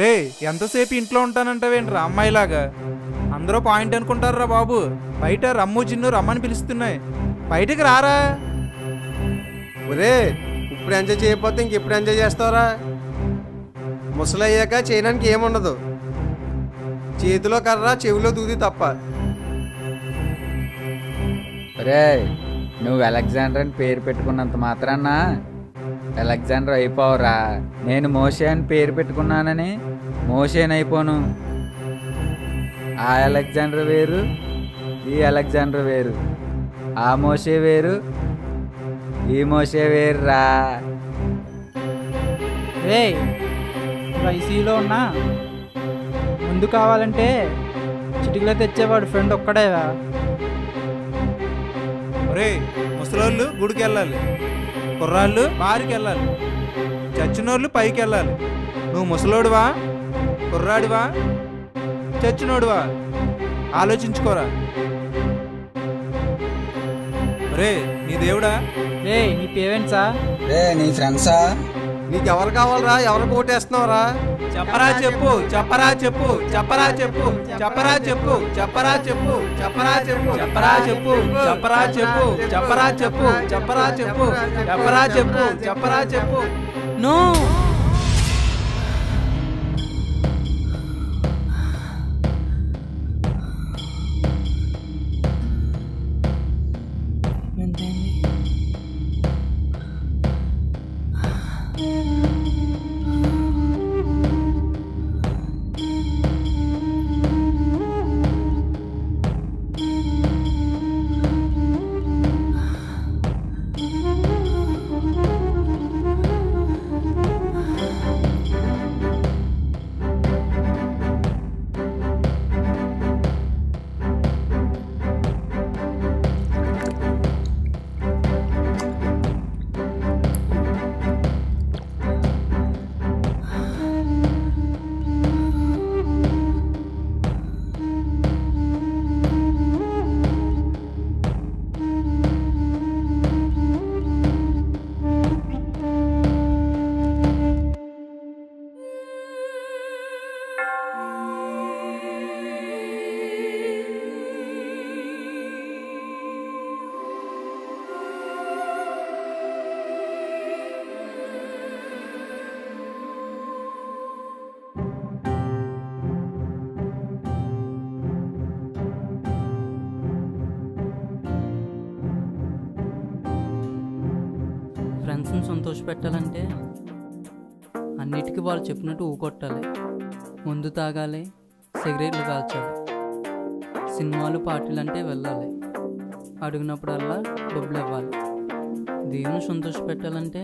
రే ఎంతసేపు ఇంట్లో ఉంటానంటావేంట్రా అమ్మాయిలాగా? అందరూ పాయింట్ అనుకుంటారా బాబు. బయట రమ్ము జిన్ను రమ్మని పిలుస్తున్నాయి, బయటకు రారా. ఒరే, ఇప్పుడు ఎంజాయ్ చేయకపోతే ఇంకెప్పుడు ఎంజాయ్ చేస్తావరా? ముసలయ్యాక చేయడానికి ఏముండదు, చేతిలో కర్ర చెవిలో దూది తప్ప. రే, నువ్వు అలెగ్జాండర్ అని పేరు పెట్టుకున్నంత మాత్రాన అలెగ్జాండర్ అయిపోవరా. నేను మోషే అని పేరు పెట్టుకున్నానని మోషేనైపోను. ఆ అలెగ్జాండర్ వేరు, ఈ అలెగ్జాండర్ వేరు. ఆ మోషే వేరు, ఈ మోషే వేరురా. రే, ఐసీలో ఉన్నా ముందు కావాలంటే చిటికలో తెచ్చేవాడు ఫ్రెండ్ ఒక్కడేవా? రే, ముసలోళ్ళు గుడికి వెళ్ళాలి, కుర్రాళ్ళు బారికి వెళ్ళాలి, చచ్చినోళ్ళు పైకి వెళ్ళాలి. నువ్వు ముసలోడువా, కుర్రాడివా, చచ్చినోడువా? ఆలోచించుకోరా. రే, నీ దేవుడా? రే, నీ పేరెంట్సా? రే, నీ ఫ్రెండ్సా? నీకెవరు కావాలరా? ఎవరు ఓటేస్తున్నావురా? చెప్పరా చెప్పు, చెప్పరా చెప్పు, చెప్పరా చెప్పు, చెప్పరా చెప్పు, చెప్పరా చెప్పు, చెప్పరా చెప్పు, చెప్పరా చెప్పు, చెప్పరా చెప్పు, చెప్పరా చెప్పు, చెప్పరా చెప్పు, చెప్పరా చెప్పు, చెప్పరా చెప్పు. నో. ఫ్రెండ్స్ని సంతోషపెట్టాలంటే అన్నిటికీ వాళ్ళు చెప్పినట్టు ఊకొట్టాలి, ముందు తాగాలి, సిగరెట్లు కాల్చాలి, సినిమాలు పార్టీలు అంటే వెళ్ళాలి, అడిగినప్పుడల్లా డబ్బులు ఇవ్వాలి. దేవుని సంతోషపెట్టాలంటే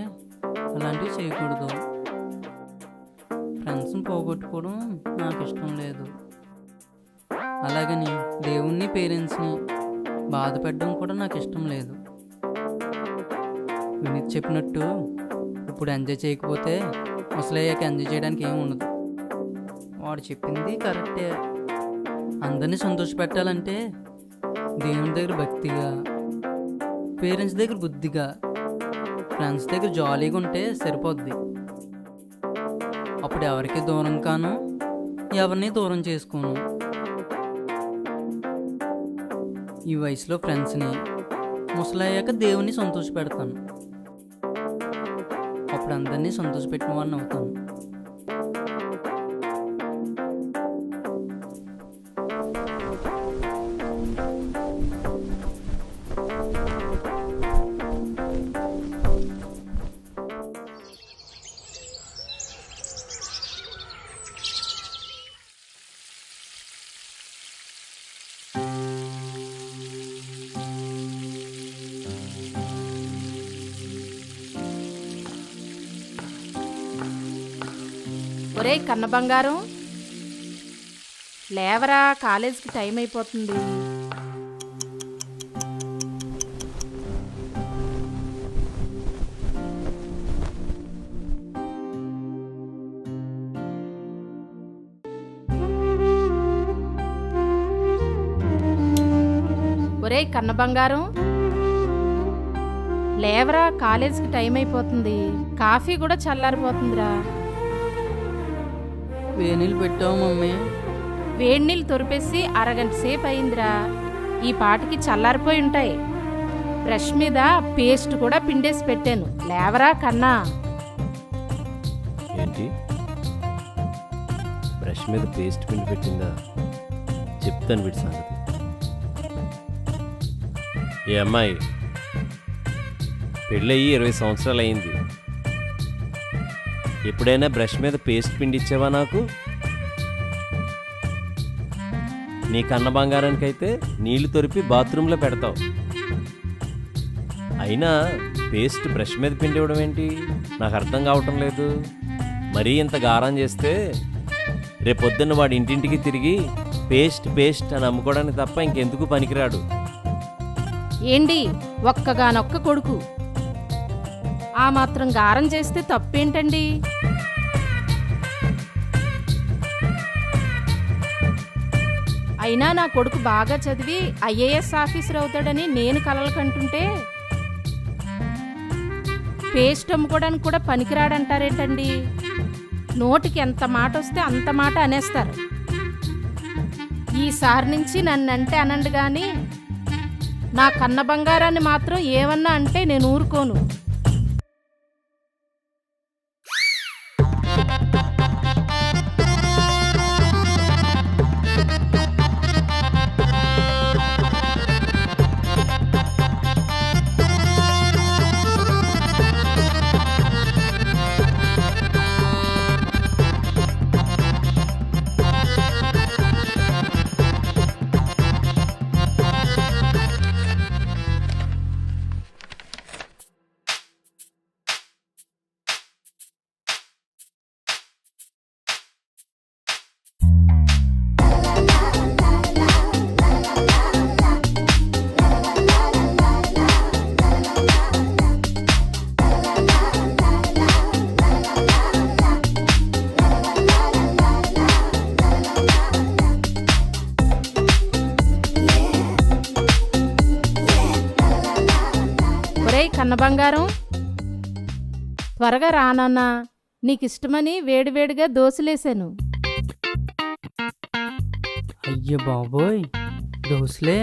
అలాంటివి చేయకూడదు. ఫ్రెండ్స్ని పోగొట్టుకోవడం నాకు ఇష్టం లేదు. అలాగని దేవుణ్ణి పేరెంట్స్ని బాధ పెట్టడం కూడా నాకు ఇష్టం లేదు. వినీత్ చెప్పినట్టు ఇప్పుడు ఎంజాయ్ చేయకపోతే ముసలయ్యాక ఎంజాయ్ చేయడానికి ఏమి ఉండదు. వాడు చెప్పింది కరెక్టే. అందరినీ సంతోషపెట్టాలంటే దేవుని దగ్గర భక్తిగా, పేరెంట్స్ దగ్గర బుద్ధిగా, ఫ్రెండ్స్ దగ్గర జాలీగా ఉంటే సరిపోద్ది. అప్పుడు ఎవరికి దూరం కాను, ఎవరిని దూరం చేసుకోను. ఈ వయసులో ఫ్రెండ్స్ని, ముసలయ్యాక దేవుని సంతోషపెడతాను. అప్పుడు అందరినీ సంతోషపెట్టిన వాడిని అవుతాను. ఒరే కన్న బంగారం, లేవరా, కాలేజీకి టైం అయిపోతుంది. ఒరే కన్న బంగారం, లేవరా, కాలేజీకి టైం అయిపోతుంది. కాఫీ కూడా చల్లారిపోతుందిరా. వేణీళ్ళు పెట్టావు మమ్మీ. వేడి నీళ్ళు తొరిపేసి అరగంట సేపు అయిందిరా. ఈ పాటికి చల్లారిపోయి ఉంటాయి. బ్రష్ మీద పేస్ట్ కూడా పిండేసి పెట్టాను. లేవరా కన్నా. ఏంటి బ్రష్ మీద పేస్ట్ పిండి పెట్టిందా? చెప్తాను వీడి సంగతి. ఏ అమ్మాయి, పెళ్ళయి 20 సంవత్సరాలు అయింది. ఎప్పుడైనా బ్రష్ మీద పేస్ట్ పిండి ఇచ్చావా నాకు? నీ కన్న బంగారానికైతే నీళ్లు తొరిపి బాత్రూంలో పెడతావు. అయినా పేస్ట్ బ్రష్ మీద పిండి ఇవ్వడం ఏంటి? నాకు అర్థం కావటం లేదు. మరీ ఇంత గారం చేస్తే రేపొద్దున్న వాడి ఇంటింటికి తిరిగి పేస్ట్ పేస్ట్ అని అమ్ముకోవడానికి తప్ప ఇంకెందుకు పనికిరాడు. ఏంటి ఒక్కగానొక్క కొడుకు, ఆ మాత్రం గారం చేస్తే తప్పేంటండి? అయినా నా కొడుకు బాగా చదివి ఐఏఎస్ ఆఫీసర్ అవుతాడని నేను కలలు కంటుంటే పేస్ట్ అమ్ముకోవడానికి కూడా పనికిరాడంటారేంటండి? నోటికి ఎంత మాట వస్తే అంత మాట అనేస్తారు. ఈసారి నుంచి నన్నంటే అనండి కానీ నా కన్న బంగారాన్ని మాత్రం ఏమన్నా అంటే నేను ఊరుకోను. కన్న బంగారం, త్వరగా రానన్నా, నీకిష్టమని వేడివేడిగా దోశలేసాను. అయ్యో బాబోయ్, దోశలే.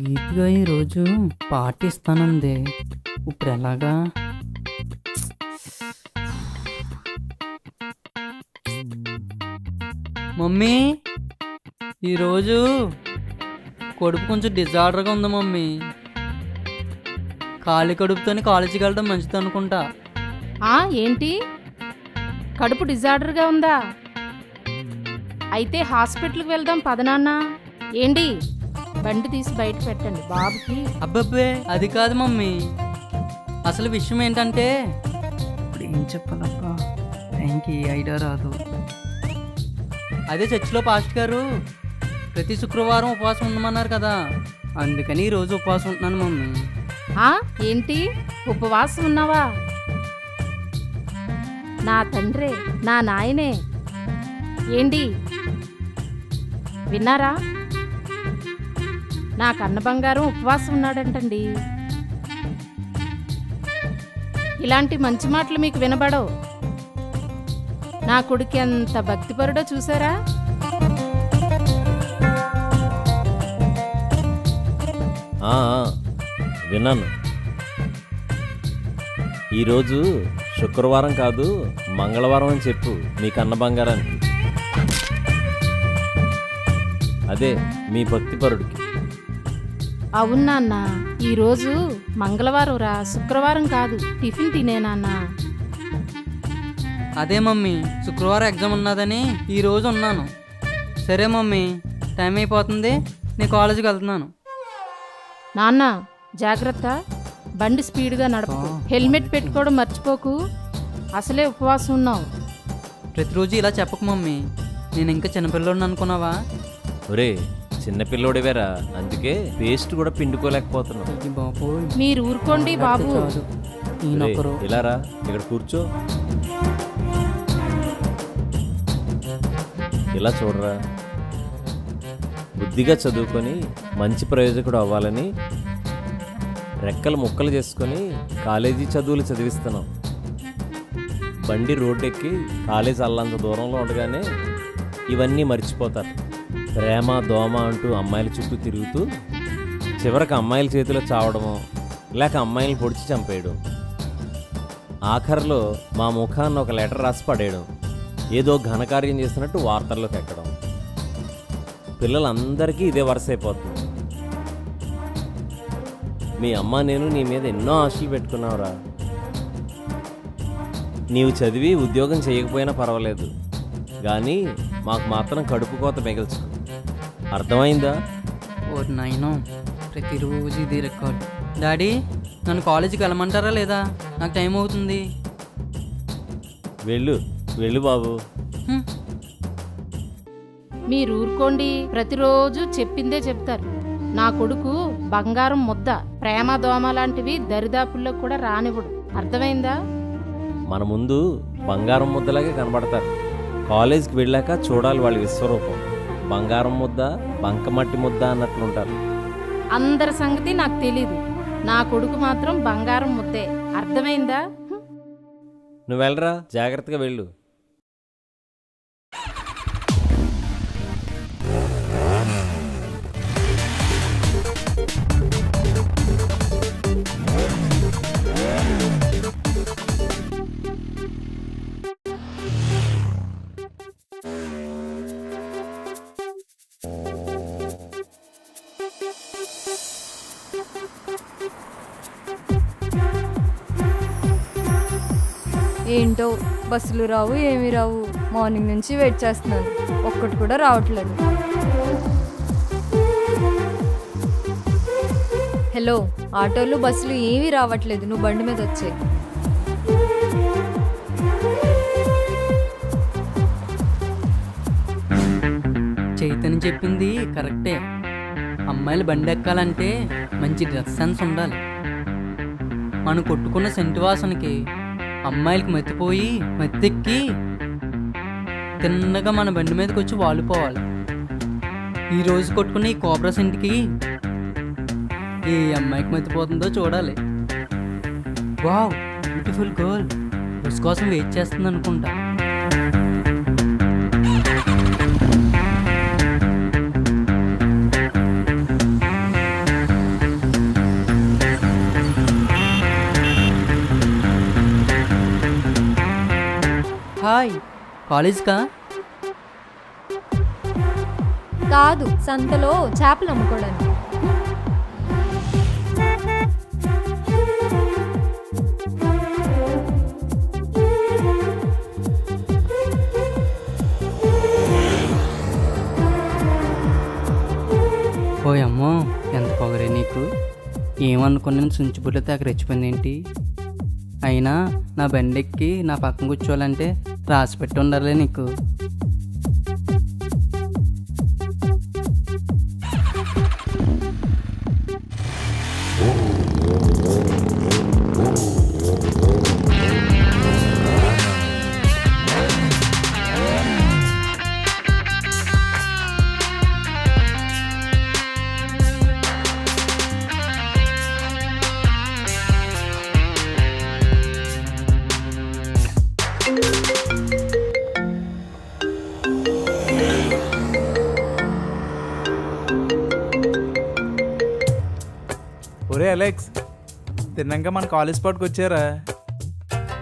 గీతగా ఈరోజు పార్టీ ఇస్తానంది. ఇప్పుడు ఎలాగా? మమ్మీ, ఈరోజు కడుపు కొంచెం డిజార్డర్గా ఉంది మమ్మీ. ఖాళీ కడుపుతోని కాలేజీకి వెళ్ళడం మంచిది అనుకుంటా. ఏంటి కడుపు డిజార్డర్గా ఉందా? అయితే హాస్పిటల్కి వెళ్దాం పదనాన్న. ఏంటి బండి తీసి బయట పెట్టండి బాబుకి. అబ్బబ్బే, అది కాదు మమ్మీ. అసలు విషయం ఏంటంటే, ఇప్పుడు ఏం చెప్పాలబ్బా, టైంకి ఐడియా రాదు. అదే చర్చిలో పాస్టర్ గారు ప్రతి శుక్రవారం ఉపవాసం ఉండమన్నారు కదా, అందుకని ఈరోజు ఉపవాసం ఉంటున్నాను మమ్మీ. ఏంటి ఉపవాసం ఉన్నావా? నా తండ్రే, నా నాయనే. ఏంటి విన్నారా? నా కన్న బంగారం ఉపవాసం ఉన్నాడంటండి. ఇలాంటి మంచి మాటలు మీకు వినబడవు. నా కొడుకు ఎంత భక్తిపరుడో చూసారా? విన్నాను. ఈరోజు శుక్రవారం కాదు మంగళవారం అని చెప్పు మీ కన్న బంగారానికి. అదే మీ భక్తిపరుడికి. అవును నాన్న, ఈరోజు మంగళవారం రా, శుక్రవారం కాదు. టిఫిన్ తినే నాన్న. అదే మమ్మీ, శుక్రవారం ఎగ్జామ్ ఉన్నదని ఈరోజు ఉన్నాను. సరే మమ్మీ, టైం అయిపోతుంది, నేను కాలేజీకి వెళ్తున్నాను. నాన్న జాగ్రత్త, బండి స్పీడ్గా నడపకు. హెల్మెట్ పెట్టుకోవడం మర్చిపోకు. అసలే ఉపవాసం ఉన్నావు. ప్రతిరోజు ఇలా చెప్పకు మమ్మీ, నేను ఇంకా చిన్నపిల్లోడిని అనుకున్నావా? ఒరే చిన్నపిల్లోడివేరా, అందుకే పేస్ట్ కూడా పిండుకోలేకపోతున్నావు. బాబోయ్, మీరు ఊరుకోండి బాబు. ఈయనొకరు. ఇలారా, ఇక్కడ కూర్చో. ఇలా చూడరా, బుద్ధిగా చదువుకొని మంచి ప్రయోజకుడు అవ్వాలని రెక్కలు ముక్కలు చేసుకొని కాలేజీ చదువులు చదివిస్తున్నాం. బండి రోడ్డెక్కి కాలేజీ అల్లంత దూరంలో ఉండగానే ఇవన్నీ మర్చిపోతారు. ప్రేమ దోమ అంటూ అమ్మాయిల చుట్టూ తిరుగుతూ చివరికి అమ్మాయిల చేతిలో చావడమో లేక అమ్మాయిని పొడిచి చంపేయడం, ఆఖరిలో మా ముఖాన్ని ఒక లెటర్ రాసి పడేయడం, ఏదో ఘనకార్యం చేసినట్టు వార్తల్లోకి ఎక్కడం. పిల్లలందరికీ ఇదే వరుస అయిపోతుంది. మీ అమ్మ నేను నీ మీద ఎన్నో ఆశలు పెట్టుకున్నావురా. నీవు చదివి ఉద్యోగం చేయకపోయినా పర్వాలేదు, కానీ మాకు మాత్రం కడుపు కోత మిగల్చు. అర్థమైందా? ఓ నాయనో, ప్రతిరోజు ఇది రికార్డ్. డాడీ, నన్ను కాలేజీకి వెళ్ళమంటారా లేదా? నాకు టైం అవుతుంది. వెళ్ళు వెళ్ళు బాబు. హ్మ్. మీరు ఊరుకోండి, ప్రతిరోజు చెప్పిందే చెప్తారు. నా కొడుకు బంగారం ముద్ద, ప్రేమ దోమ లాంటివి దరిదాపుల్లో కూడా రానివ్వడు. అర్థమైందా? మన ముందు బంగారం ముద్దలాగే కనబడతారు. కాలేజీకి వెళ్ళాక చూడాలి వాళ్ళ విశ్వరూపం. బంగారం ముద్ద, బంకమట్టి ముద్ద అన్నట్లుంటారు. అందరి సంగతి నాకు తెలీదు. నా కొడుకు మాత్రం బంగారం ముద్దే. అర్థమైందా? నువ్వు వెళ్ళరా, జాగ్రత్తగా వెళ్ళు. ఏంటో బస్సులు రావు, ఏమీ రావు. మార్నింగ్ నుంచి వెయిట్ చేస్తున్నాను, ఒక్కటి కూడా రావట్లేదు. హలో, ఆటోలు బస్సులు ఏమీ రావట్లేదు, నువ్వు బండి మీద వచ్చే. చైతన్య చెప్పింది కరెక్టే. అమ్మాయిలు బండి ఎక్కాలంటే మంచి డ్రెస్ సెన్స్ ఉండాలి. మనం కొట్టుకున్న సెంటు వాసనకి అమ్మాయిలకి మత్తిపోయి మత్తెక్కి తిన్నగా మన బండి మీదకి వచ్చి వాలిపోవాలి. ఈరోజు కొట్టుకున్న ఈ కోబ్రా సెంట్కి ఏ అమ్మాయికి మత్తిపోతుందో చూడాలి. వావ్, బ్యూటిఫుల్ గర్ల్ బస్ కోసం వెయిట్ చేస్తుంది అనుకుంటా. హాయ్, కాలేజ్కా? కాదు, సంతలో చేపలు అమ్ముకోవడానికి. ఓయమ్మో, ఎంత పొగరే నీకు. ఏమనుకున్నాను సుంచిబుడ్లతో అక్కడ రెచ్చిపోయింది ఏంటి? అయినా నా బండెక్కి నా పక్కన కూర్చోవాలంటే రాసి పెట్టి ఉండాలి నీకు. ఒరే అలెక్స్, తిన్నాక మన కాలేజ్ స్పాట్కి వచ్చారా?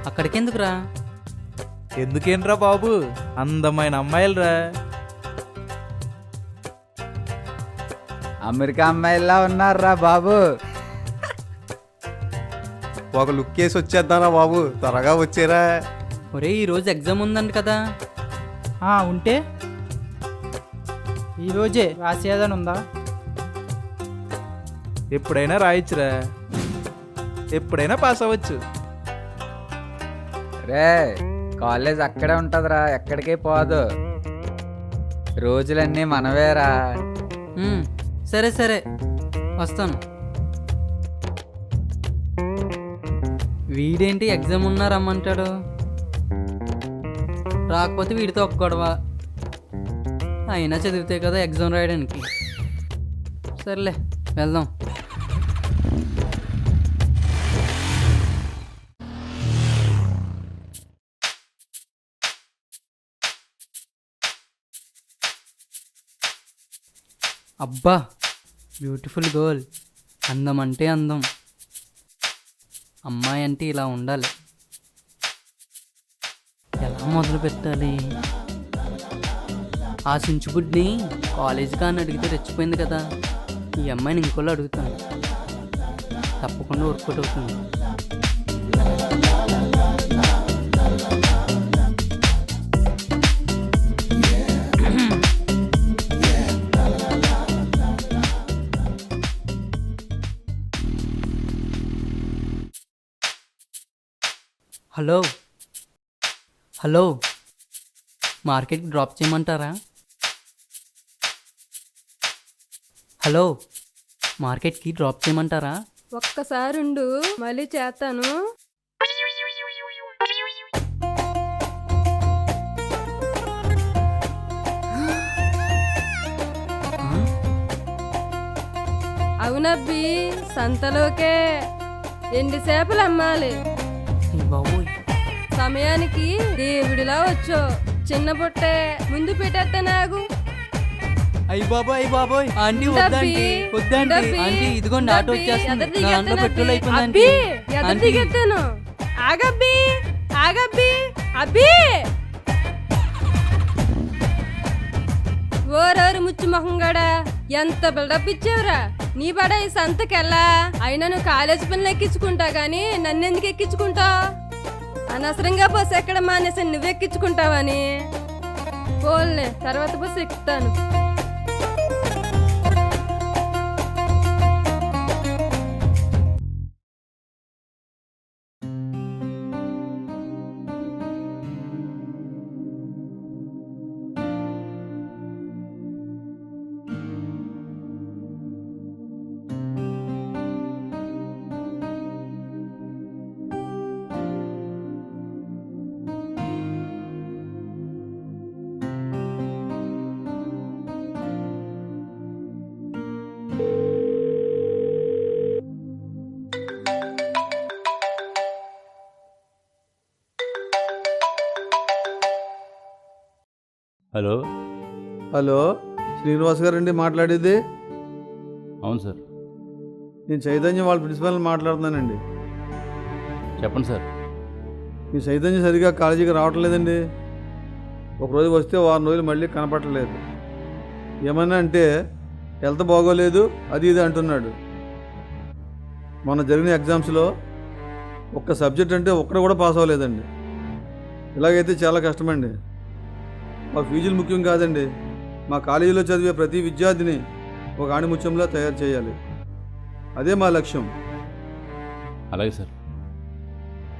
అక్కడికి ఎందుకురా? ఎందుకేంట్రా బాబు, అందమైన అమ్మాయిలరా. అమెరికా అమ్మాయిలా ఉన్నారా బాబు. ఒక లుక్ వేసి వచ్చేద్దానా బాబు, త్వరగా వచ్చేరా. ఒరే, ఈరోజు ఎగ్జామ్ ఉందంట కదా. ఉంటే ఈరోజే రాసేదని ఉందా? ఎప్పుడైనా రాయొచ్చురా, ఎప్పుడైనా పాస్ అవ్వచ్చు. రే, కాలేజ్ అక్కడే ఉంటుందిరా, ఎక్కడికి పోదు. రోజులన్నీ మనవేరా. సరే సరే, వస్తాను. వీడేంటి ఎగ్జామ్ ఉన్నా రమ్మంటాడు, రాకపోతే వీడితో ఒక గొడవ. అయినా చదివితే కదా ఎగ్జామ్ రాయడానికి. సర్లే, వెళ్దాం. అబ్బా బ్యూటిఫుల్ గర్ల్. అందం అంటే అందం. అమ్మాయి అంటే ఇలా ఉండాలి. ఎలా మొదలు పెట్టాలి? ఆ సించుబుడ్ని కాలేజ్ కానీ అడిగితే రెచ్చిపోయింది కదా. ఈ అమ్మాయిని ఇంకోళ్ళు అడుగుతాను, తప్పకుండా వర్కౌట్ అవుతుంది. హలో హలో, మార్కెట్కి డ్రాప్ చేయమంటారా? హలో, మార్కెట్కి డ్రాప్ చేయమంటారా? ఒక్కసారి ఉండు, మళ్ళీ చేస్తాను. అవునబ్బి, సంతలోకే ఎండి చేపలు అమ్మాలి. ఈ బాబోయ్, సమయానికి దేవుడిలా వచ్చో. చిన్న బుట్టే ముందు పెట్టేస్తా నాకు. అయ్యి బాబోయ్, అయ్యి బాబోయ్. ఆంటీ డబ్బి, వద్దండి, వద్దండి. డబ్బి, ఆంటీ ఇదిగోండి ఆటో డబ్బి, వచ్చేస్తుంది. ఎదరు నా దాంట్లో దిగెత్తాను పెట్రోల్ అబ్బి. అయిపోయిందండి. అబ్బి, ఎదరు ఆంటీ. దిగెత్తాను. ఆగబ్బి, ఆగబ్బి, అబ్బి. ఓరోరు ముచ్చు మొహంగాడా, ఎంత బిల్డప్ ఇచ్చావురా. నీ బడ ఈ సంతకెళ్ళా. అయినా నువ్వు కాలేజ్ పనులు ఎక్కించుకుంటా గానీ నన్నెందుకు ఎక్కించుకుంటావు? అనవసరంగా బస్సు ఎక్కడ మానేసి నువ్వెక్కించుకుంటావని. పోల్నే, తర్వాత బస్సు ఎక్కుతాను. హలో. హలో, శ్రీనివాస్ గారండి మాట్లాడేది? అవును సార్. నేను చైతన్య వాళ్ళ ప్రిన్సిపాల్ని మాట్లాడుతున్నానండి. చెప్పండి సార్. మీ చైతన్య సరిగా కాలేజీకి రావట్లేదండి. ఒకరోజు వస్తే వారం రోజులు మళ్ళీ కనపడలేదు. ఏమన్నా అంటే హెల్త్ బాగోలేదు అది ఇది అంటున్నాడు. మొన్న జరిగిన ఎగ్జామ్స్లో ఒక్క సబ్జెక్ట్ అంటే ఒక్కడు కూడా పాస్ అవ్వలేదండి. ఇలాగైతే చాలా కష్టమండి. మా ఫీజులు ముఖ్యం కాదండి, మా కాలేజీలో చదివే ప్రతి విద్యార్థిని ఒక ఆణిముత్యంలా తయారు చేయాలి. అదే మా లక్ష్యం. అలాగే సార్.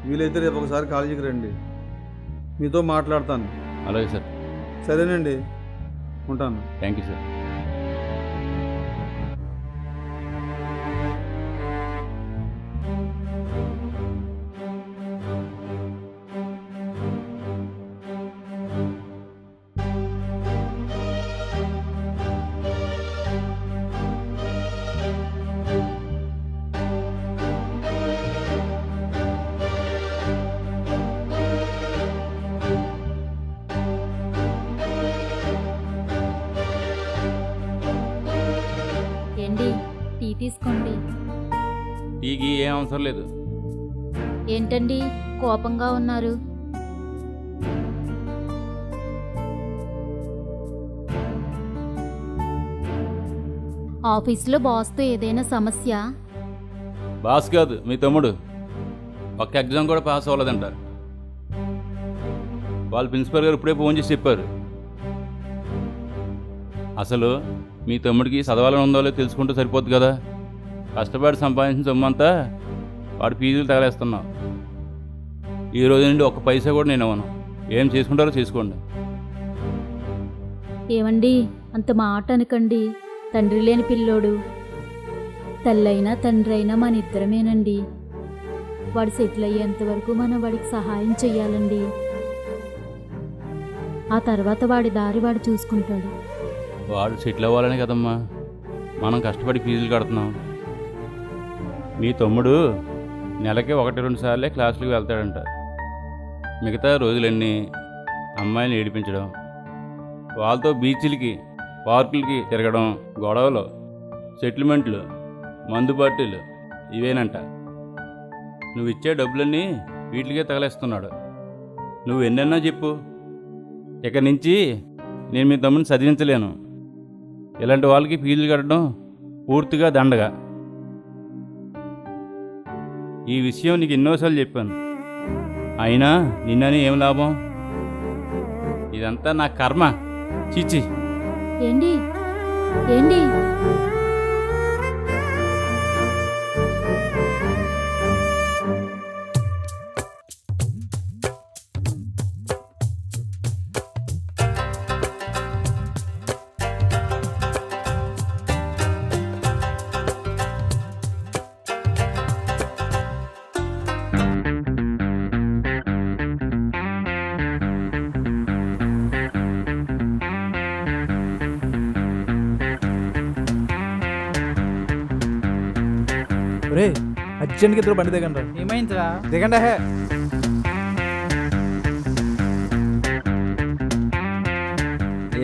వీలైతే రేపు ఒకసారి కాలేజీకి రండి, మీతో మాట్లాడతాను. అలాగే సార్. సరేనండి, ఉంటాను. Thank you sir. ఏండి, టీ తీసుకోండి. టీకి ఏం అవసరం లేదు. ఏంటండి కోపంగా ఉన్నారు? ఆఫీసులో బాస్తో ఏదైనా సమస్య? బాస్ కాదు, మీ తమ్ముడు ఒక్క ఎగ్జామ్ కూడా పాస్ అవ్వలేదంట. వాళ్ళ ప్రిన్సిపల్ గారు ఇప్పుడే ఫోన్ చేసి చెప్పారు. అసలు మీ తమ్ముడికి చదవాలని ఉందో లేదో తెలుసుకుంటే సరిపోద్ది కదా. కష్టపడి సంపాదించిన సొమ్మంతా వాడు ఫీజులు తగలేస్తున్నావు. ఈ రోజు నుండి ఒక్క పైసా కూడా నేను ఇవ్వను. ఏం చేసుకుంటారో చేసుకోండి. ఏమండి, అంత మాట అనకండి. తండ్రి లేని పిల్లోడు. తల్లైనా తండ్రి అయినా మన ఇద్దరమేనండి. వాడు సెటిల్ అయ్యేంత వరకు మనం వాడికి సహాయం చెయ్యాలండి. ఆ తర్వాత వాడి దారి వాడు చూసుకుంటాడు. వాడు సెటిల్ అవ్వాలనే కదమ్మా మనం కష్టపడి ఫీజులు కడుతున్నాం. మీ తమ్ముడు నెలకి 1-2 సార్లే క్లాసులకు వెళ్తాడంట. మిగతా రోజులన్నీ అమ్మాయిని ఏడిపించడం, వాళ్ళతో బీచ్లకి పార్కులకి తిరగడం, గొడవలు, సెటిల్మెంట్లు, మందు పార్టీలు ఇవేనంట. నువ్వు ఇచ్చే డబ్బులన్నీ వీటికే తగలేస్తున్నాడు. నువ్వు ఎన్నెన్నో చెప్పు, ఇక నుంచి నేను మీ తమ్ముని చదివించలేను. ఇలాంటి వాళ్ళకి ఫీజులు కట్టడం పూర్తిగా దండగా. ఈ విషయం నీకు ఎన్నోసార్లు చెప్పాను, అయినా నిన్నని ఏం లాభం? ఇదంతా నా కర్మ. చీచి. ఏంటి ఏంటి రే అర్జెంట్కి ఇద్దరు బండి దిగండి. ఏమైందిరా? దిగండి హే.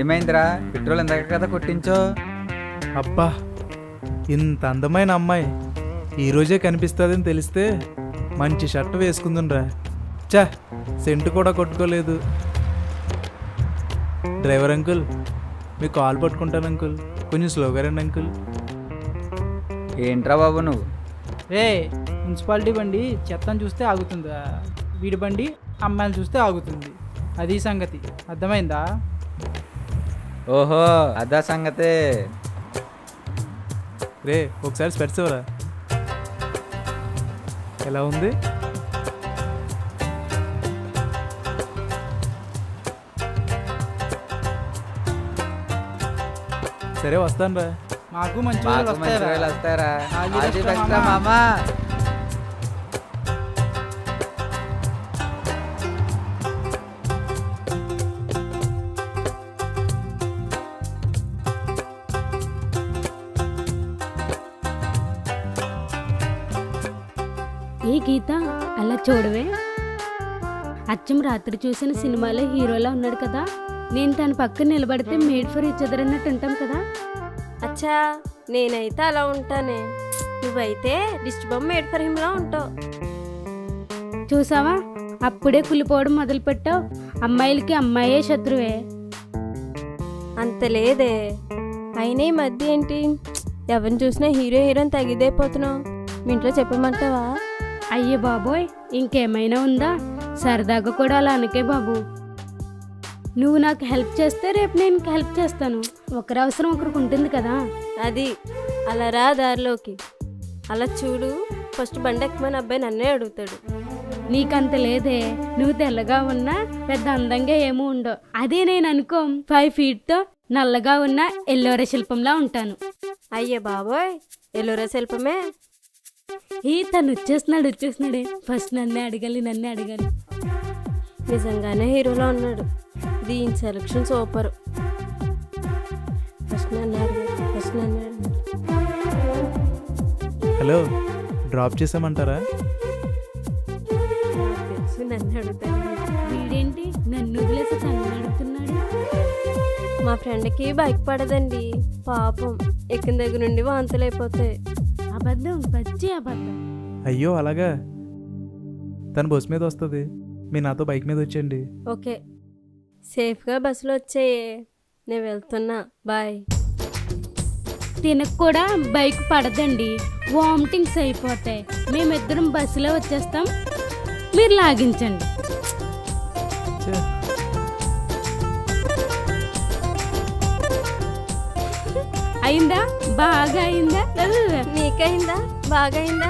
ఏమైందిరా? పెట్రోల్ ఎందాక కదా కొట్టించో. అబ్బా, ఇంత అందమైన అమ్మాయి ఈరోజే కనిపిస్తుందని తెలిస్తే మంచి షర్ట్ వేసుకుందుండ్రా. చా, సెంటు కూడా కొట్టుకోలేదు. డ్రైవర్ అంకుల్, మీ కాల్ పట్టుకుంటాను అంకుల్, కొంచెం స్లోగా రండి అంకుల్. ఏంట్రా బాబు నువ్వు? రే, మున్సిపాలిటీ బండి చెత్తను చూస్తే ఆగుతుంది, వీడి బండి అమ్మాయిలు చూస్తే ఆగుతుంది. అది సంగతి, అర్థమైందా? ఓహో, అదా సంగతే. రే ఒకసారి స్పెట్స్ ఇవ్వరా. ఎలా ఉంది? సరే వస్తాను రా. మాకు మంచి రోజులు మాకు మంచి రోజులు వస్తారా? All the all the best best రా మామా. మామా. ఏ గీత, అలా చూడవే. అచ్చం రాత్రి చూసిన సినిమాలో హీరోలా ఉన్నాడు కదా. నేను తన పక్కన నిలబడితే మేడ్ ఫర్ ఈచ్ అదర్ అన్నట్టు ఉంటాం కదా. అచ్చా, నేనైతే అలా ఉంటానే, నువ్వైతే దిష్టి బొమ్మ మేడ్ ఫర్ హిమ్లా ఉంటావు. చూసావా, అప్పుడే కులిపోవడం మొదలుపెట్టావు. అమ్మాయిలకి అమ్మాయే శత్రువే. అంత లేదే. అయినా ఈ మధ్య ఏంటి ఎవరిని చూసినా హీరో హీరోని తగిదైపోతున్నావు. మీ ఇంట్లో చెప్పమంటావా? అయ్యే బాబోయ్, ఇంకేమైనా ఉందా? సరదాగా కూడా అలా అనకే బాబు. నువ్వు నాకు హెల్ప్ చేస్తే రేపు నేను హెల్ప్ చేస్తాను. ఒకరి అవసరం ఒకరికి ఉంటుంది కదా. అది అలా రా దారిలోకి. అలా చూడు, ఫస్ట్ బండి ఎక్కమని అబ్బాయి నన్నే అడుగుతాడు. నీకంత లేదే. నువ్వు తెల్లగా ఉన్నా పెద్ద అందంగా ఏమో ఉండవు. అదే నేను అనుకో 5 feetతో నల్లగా ఉన్న ఎల్లోర శిల్పంలా ఉంటాను. అయ్యే బాబోయ్, ఎల్లురా శిల్పమే. తను వచ్చేస్తున్నాడే. ఫస్ట్ నన్నే అడగాలి. నిజంగానే హీరోలో ఉన్నాడు. దీని సెలక్షన్ సూపర్. ఫస్ట్ నన్ను అడగాలి. హలో, డ్రాప్ చేసామంటారా? తెలుసు నన్ను అడుగుతాను. వీడేంటి నన్ను వదిలేసి తను అడుగుతున్నాడు. మా ఫ్రెండ్కి బైక్ పడదండి పాపం. ఎక్కిన దగ్గర నుండి వాంతులు అయిపోతాయి. అబద్ధం, పచ్చి అబద్ధం. అయ్యో అలాగా. తను బస్ మీద వస్తుంది, మీరు నాతో బైక్ మీద వచ్చేయండి. ఓకే, సేఫ్గా బస్సులో వచ్చేయే. నేను వెళ్తున్నా, బాయ్. తినకు కూడా బైక్ పడదండి, వామిటింగ్స్ అయిపోతాయి. మేమిద్దరం బస్సులో వచ్చేస్తాం, మీరు లాగించండి. ఛే, అయిందా? బాగా అయిందా? నీకైందా? బాగా అయిందా?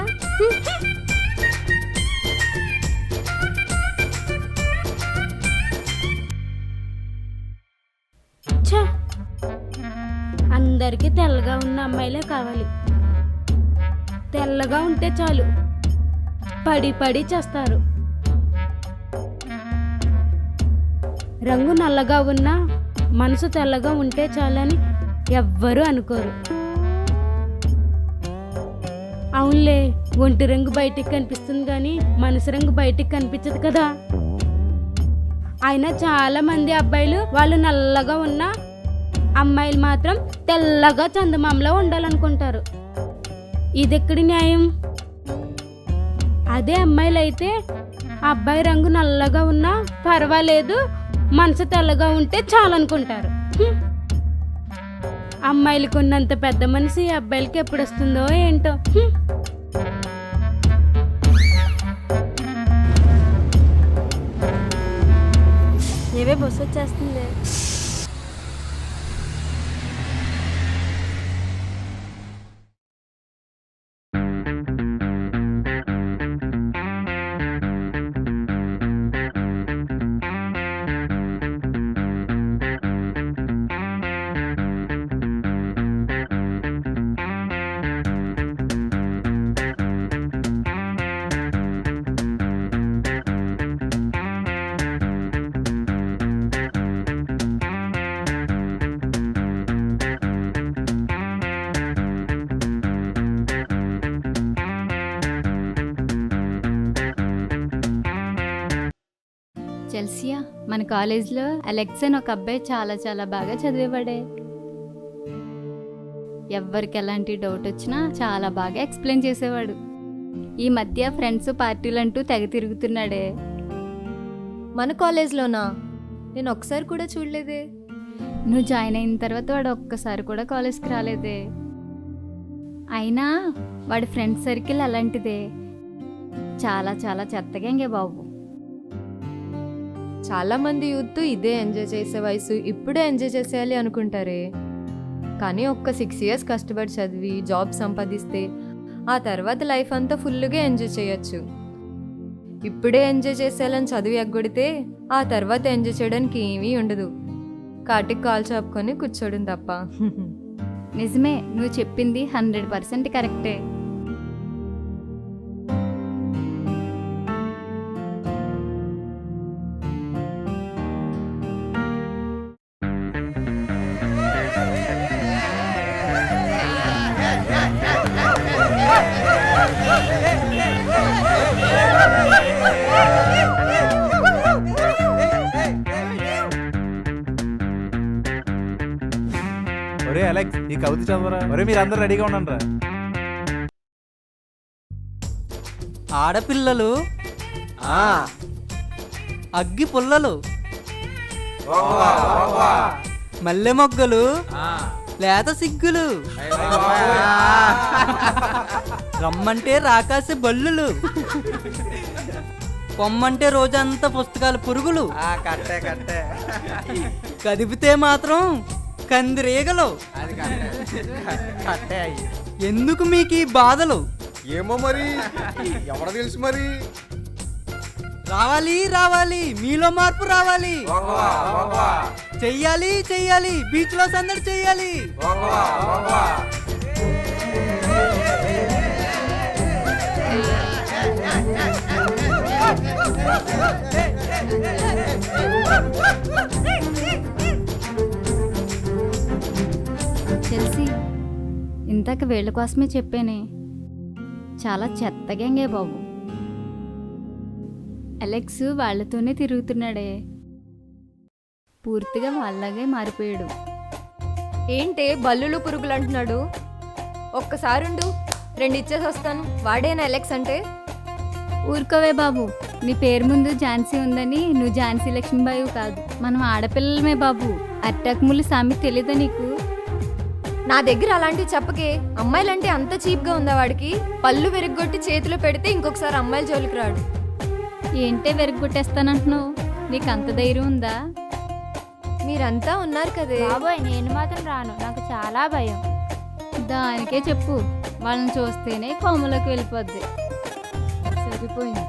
ఛ! అందరికీ తెల్లగా ఉన్న అమ్మాయిలే కావాలి. తెల్లగా ఉంటే చాలు, పడి చేస్తారు. రంగు నల్లగా ఉన్నా మనసు తెల్లగా ఉంటే చాలని ఎవ్వరూ అనుకోరు. అవునులే, ఒంటి రంగు బయటికి కనిపిస్తుంది కానీ మనసు రంగు బయటికి కనిపించదు కదా. అయినా చాలా మంది అబ్బాయిలు వాళ్ళు నల్లగా ఉన్నా అమ్మాయిలు మాత్రం తెల్లగా చందమామలో ఉండాలనుకుంటారు. ఇదెక్కడి న్యాయం? అదే అమ్మాయిలు అయితే అబ్బాయి రంగు నల్లగా ఉన్నా పర్వాలేదు, మనసు తెల్లగా ఉంటే చాలనుకుంటారు. అమ్మాయిలకు ఉన్నంత పెద్ద మనసు ఈ అబ్బాయిలకి ఎప్పుడు వస్తుందో ఏంటో. ఏవే బస్సు వచ్చేస్తుంది. చెల్సియా, మన కాలేజ్లో అలెక్స్ అని ఒక అబ్బాయి చాలా చాలా బాగా చదివేవాడే. ఎవ్వరికి ఎలాంటి డౌట్ వచ్చినా చాలా బాగా ఎక్స్ప్లెయిన్ చేసేవాడు. ఈ మధ్య ఫ్రెండ్స్ పార్టీలు అంటూ తెగ తిరుగుతున్నాడే. మన కాలేజ్లోనా? నేను ఒకసారి కూడా చూడలేదే. నువ్వు జాయిన్ అయిన తర్వాత వాడు ఒక్కసారి కూడా కాలేజ్కి రాలేదే. అయినా వాడి ఫ్రెండ్స్ సర్కిల్ అలాంటిదే. చాలా చాలా చెత్తగా ఇంకే బాబు. చాలా మంది యూత్ ఇదే ఎంజాయ్ చేసే వయసు, ఇప్పుడే ఎంజాయ్ చేసేయాలి అనుకుంటారే. కానీ ఒక్క 6 years కష్టపడి చదివి జాబ్ సంపాదిస్తే ఆ తర్వాత లైఫ్ అంతా ఫుల్గా ఎంజాయ్ చేయొచ్చు. ఇప్పుడే ఎంజాయ్ చేసేయాలని చదివి ఎగ్గొడితే ఆ తర్వాత ఎంజాయ్ చేయడానికి ఏమీ ఉండదు. కాటికి కాల్ చాపుకొని కూర్చోడం తప్ప. నిజమే, నువ్వు చెప్పింది 100% కరెక్టే. ఒరే అలెక్స్, ఈ కవిత చదవరా. ఒరే మీరందరూ రెడీగా ఉండండి రా. ఆడపిల్లలు అగ్గి పుల్లలు, మల్లె మొగ్గలు, లేత సిగ్గులు, రమ్మంటే రాకాసి బల్లులు, పొమ్మంటే రోజంతా పుస్తకాలు పురుగులు, కదిపితే మాత్రం కందిరీగలు. ఎందుకు మీకు ఈ బాధలు? ఏమో మరి, ఎవడ తెలుసు మరి. రావాలి రావాలి, మీలో మార్పు రావాలి. చెయ్యాలి చెయ్యాలి, బీచ్ లో సందడి చెయ్యాలి. చెల్సి, ఇంతకు వీళ్ళ కోసమే చెప్పానే. చాలా చెత్తగంగే బాబు. అలెక్స్ వాళ్ళతోనే తిరుగుతున్నాడే. పూర్తిగా వాళ్ళలాగే మారిపోయాడు. ఏంటే బల్లులు పురుగులు అంటున్నాడు? ఒక్కసారుండు, 2 ఇచ్చేసి వస్తాను. వాడేనా అలెక్స్ అంటే? ఊరుకోవే బాబు, నీ పేరు ముందు ఝాన్సీ ఉందని నువ్వు ఝాన్సీ లక్ష్మీబాయి కాదు. మనం ఆడపిల్లలమే బాబు. అట్టకములు సామెత తెలీదా నీకు? నా దగ్గర అలాంటివి చెప్పకే. అమ్మాయిలంటే అంత చీప్గా ఉందా వాడికి? పళ్ళు విరగ్గొట్టి చేతిలో పెడితే ఇంకొకసారి అమ్మాయిల జోలికి రాడు. ఏంటే వెరగొట్టేస్తానంటున్నావు? నీకు అంత ధైర్యం ఉందా? మీరంతా ఉన్నారు కదే. బాబోయ్, నేను మాత్రం రాను, నాకు చాలా భయం. దానికే చెప్పు, వాళ్ళని చూస్తేనే కొమ్మలోకి వెళ్ళిపోద్ది. సరిపోయింది.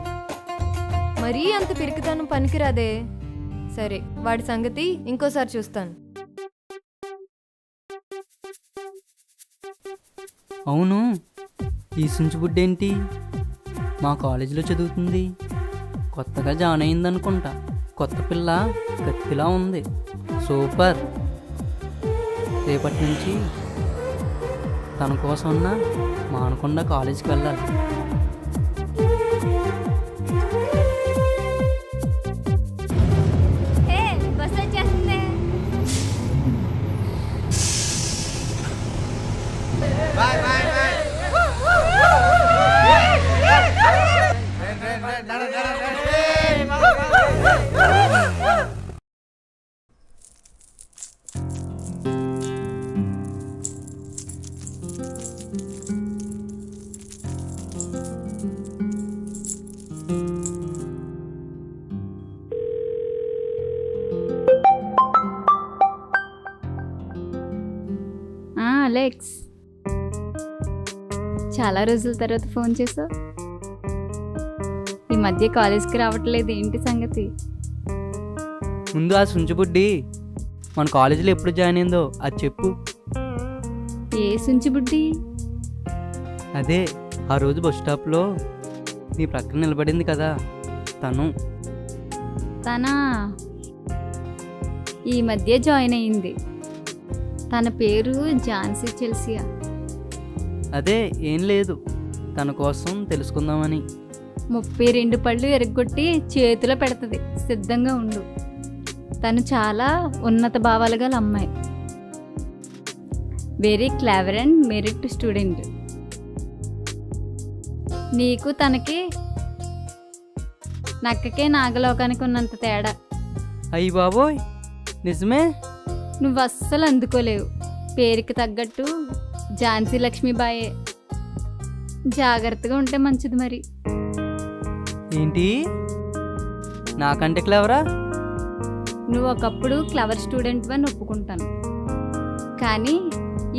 మరీ అంత పిరికితనం పనికిరాదే. సరే, వాడి సంగతి ఇంకోసారి చూస్తాను. అవును, ఈ సుంచుబుడ్డేంటి మా కాలేజీలో చదువుతుంది? కొత్తగా జాయిన్ అయిందనుకుంటా. కొత్త పిల్ల గట్టిలా ఉంది. సూపర్. రేపటి నుంచి తన కోసం మానకుండా కాలేజీకి వెళ్ళాలి. అలెక్స్, చాలా రోజుల తర్వాత ఫోన్ చేసావు. ఈ మధ్య కాలేజ్కి రావట్లేదు, ఏంటి సంగతి? ముందు ఆ సుంచుబుడ్డి మన కాలేజీలో ఎప్పుడు జాయిన్ అయిందో అది చెప్పు. ఏ సుంచిబుడ్డి? అదే ఆ రోజు బస్ స్టాప్లో నీ ప్రక్కన నిలబడింది కదా, తను. తనా ఈ మధ్య జాయిన్ అయ్యింది. తన పేరు ఝాన్సీ చెల్సియా. అదే ఏం లేదు, తన కోసం తెలుసుకుందామని. 32 పళ్ళు ఎరగొట్టి చేతిలో పెడుతుంది, సిద్ధంగా ఉండు. తను చాలా ఉన్నత భావాలు గల అమ్మాయి, very clever and merit student. నీకు తనకి నక్కకే నాగలోకానికి ఉన్నంత తేడా. అయ్యి బాబోయ్, నిజమే? నువ్వు అస్సలు అందుకోలేవు. పేరుకి తగ్గట్టు ఝాన్సీ లక్ష్మీబాయే. జాగ్రత్తగా ఉంటే మంచిది మరి. ఏంటి, నాకంటే క్లవరా? నువ్వు ఒకప్పుడు క్లవర్ స్టూడెంట్ అని ఒప్పుకుంటాను, కానీ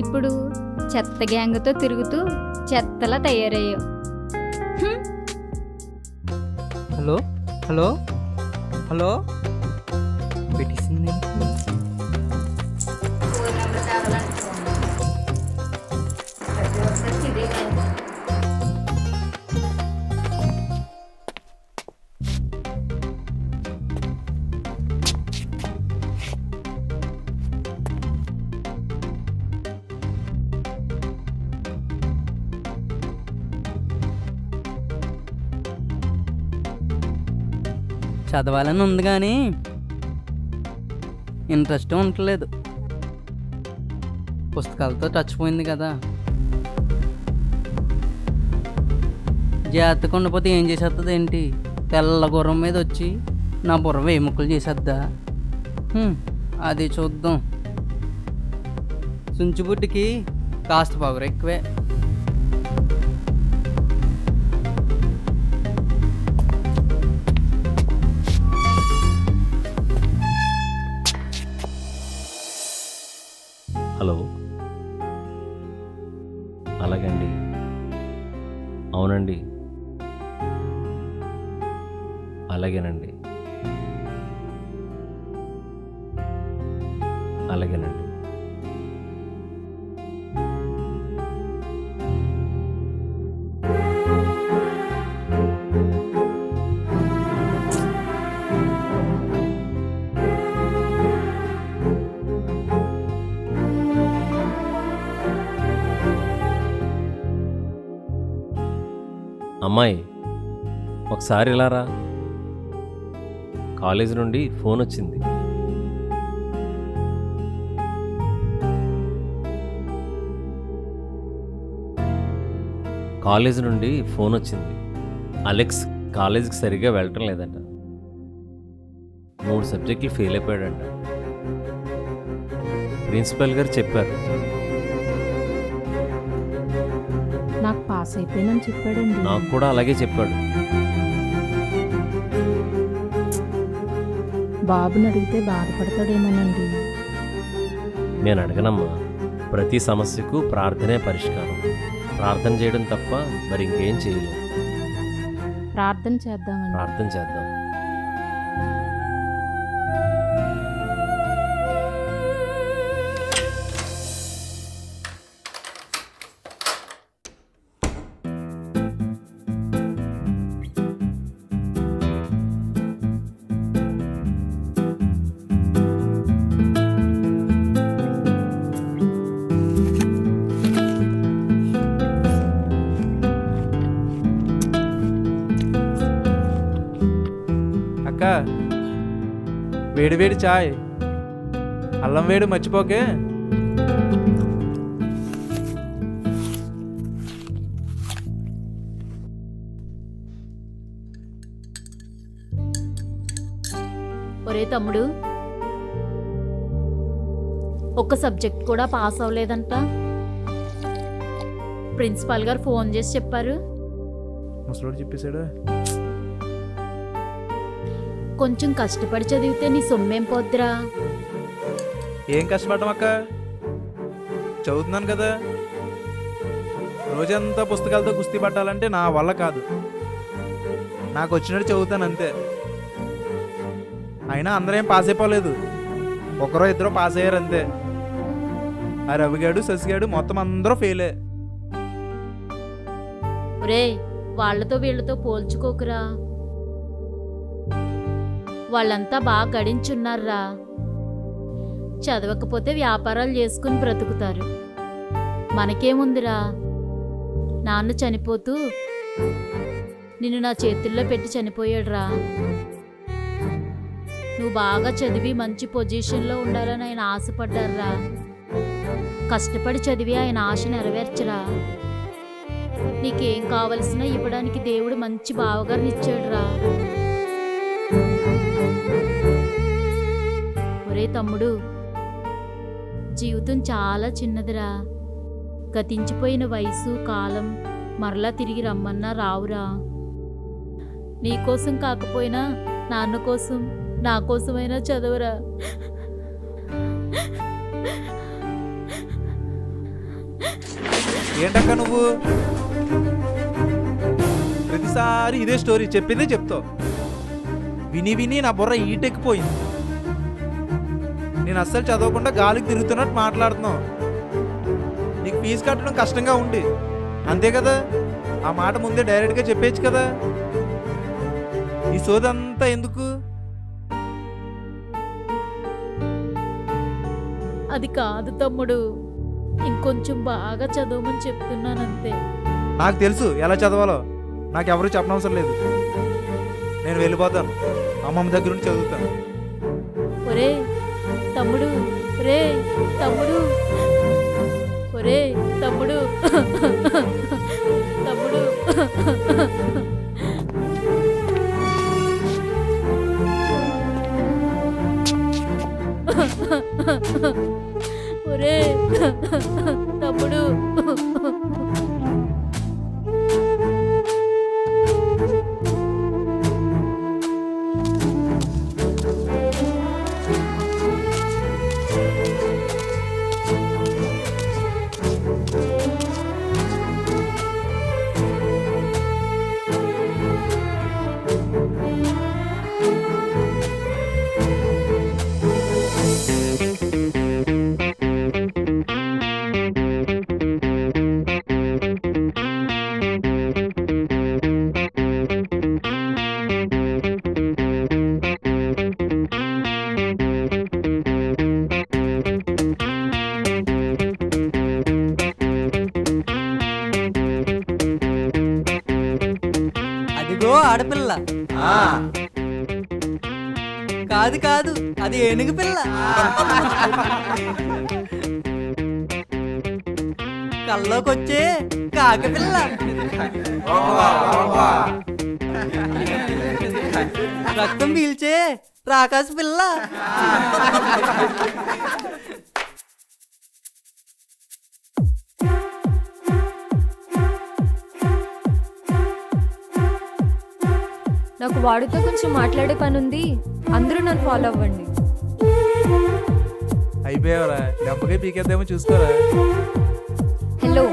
ఇప్పుడు చెత్త గ్యాంగ్తో తిరుగుతూ చెత్తలా తయారయ్యావు. హలో హలో హలో పెట్టేసింది. చదవాలని ఉంది కానీ ఇంట్రెస్ట్ ఉండట్లేదు. పుస్తకాలతో టచ్ పోయింది కదా. జాగ్రత్తగా ఉండకపోతే ఏం చేసేస్తుంది ఏంటి? తెల్ల గుర్రం మీద వచ్చి నా బుర్ర వేముక్కలు చేసేద్దా? అది చూద్దాం. సుంచుబుడ్డికి కాస్త పొగరు ఎక్కువే. హలో, అలాగండి. అవునండి, అలాగేనండి, అలాగేనండి. అమ్మాయి, ఒకసారి ఇలా రా. కాలేజ్ నుండి ఫోన్ వచ్చింది. కాలేజ్ నుండి ఫోన్ వచ్చింది. అలెక్స్ కాలేజీకి సరిగ్గా వెళ్ళటం లేదంట. 3 సబ్జెక్టులు ఫెయిల్ అయిపోయాడంట. ప్రిన్సిపల్ గారు చెప్పారు. నాకు పాస్ అయిపోయినని చెప్పాడండి. నాకు కూడా అలాగే చెప్పాడు. బాబుని అడిగితే బాధపడతాడేమోనండి. నేను అడగనమ్మా. ప్రతి సమస్యకు ప్రార్థనే పరిష్కారం. ప్రార్థన చేయడం తప్ప మరి ఇంకేం చేయలేం. ప్రార్థన చేద్దామండి. ప్రార్థన చేద్దాం. అక్క, వేడి వేడి చాయ్, అల్లం వేడి మర్చిపోకే. ఒరే తమ్ముడు, ఒక్క సబ్జెక్ట్ కూడా పాస్ అవ్వలేదంట. ప్రిన్సిపాల్ గారు ఫోన్ చేసి చెప్పారు? ముసలోడు చెప్పేశాడు. కొంచెం కష్టపడి చదివితే నీ సొమ్మేం పోద్దురా. ఏం కష్టపడ్డాం అక్క, చదువుతున్నాను కదా. రోజంతా పుస్తకాలతో కుస్తీ పట్టాలంటే నా వల్ల కాదు. నాకు వచ్చినట్టు చదువుతాను అంతే. అయినా అందరేం పాస్ అయిపోలేదు, ఒకరో ఇద్దరు పాస్ అయ్యారు అంతే. ఆ రవిగాడు శశిగాడు మొత్తం అందరూ ఫెయిలే. ఒరే, వాళ్ళతో వీళ్ళతో పోల్చుకోకురా. వాళ్ళంతా బాగా గడించున్నారా. చదవకపోతే వ్యాపారాలు చేసుకుని బ్రతుకుతారు. మనకేముందిరా, నాన్న చనిపోతూ నిన్ను నా చేతుల్లో పెట్టి చనిపోయాడురా. నువ్వు బాగా చదివి మంచి పొజిషన్లో ఉండాలని ఆయన ఆశపడ్డారా. కష్టపడి చదివి ఆయన ఆశ నెరవేర్చరా. నీకేం కావలసినా ఇవ్వడానికి దేవుడు మంచి బావగారిని ఇచ్చాడురా. ఒరే తమ్ముడు, జీవితం చాలా చిన్నదిరా. గతించిపోయిన వయసు కాలం మరలా తిరిగి రమ్మన్నా రావురా. నీకోసం కాకపోయినా నాన్న కోసం, నా కోసమైనా చదవరా. ఏంటక్క నువ్వు ప్రతిసారి ఇదే స్టోరీ చెప్పిందే చెప్తావు. విని విని నా బుర్ర ఈటెక్కిపోయింది. నేను అస్సలు చదవకుండా గాలికి తిరుగుతున్నట్టు మాట్లాడుతున్నావు. నీకు ఫీజు కట్టడం కష్టంగా ఉంది అంతే కదా. ఆ మాట ముందే డైరెక్ట్గా చెప్పేచ్చు కదా. ఈ సోదంతా ఎందుకు? అది కాదు తమ్ముడు, ఇంకొంచెం బాగా చదవమని చెప్తున్నానంతే. నాకు తెలుసు ఎలా చదవాలో. నాకు ఎవరు చెప్పనవసరం లేదు. నేను వెళ్ళిపోతాను, అమ్మమ్మ దగ్గర నుండి చదువుతాను. ఒరే తమ్ముడు, ఒరే తమ్ముడు, ఒరే తమ్ముడు, తమ్ముడు. ఒరే తమ్ముడు. అదిగో ఆడపిల్ల. కాదు కాదు, అది ఏనుగు పిల్ల. కల్లోకొచ్చే కాకపిల్ల. రక్తం పీల్చే రాకాసి పిల్ల. నాకు వాడితో కొంచెం మాట్లాడే పని ఉంది, అందరూ నన్ను ఫాలో అవ్వండి. అయిపోయావరా, దెబ్బకే పీకేద్దేమో చూసుకోరా. హలో,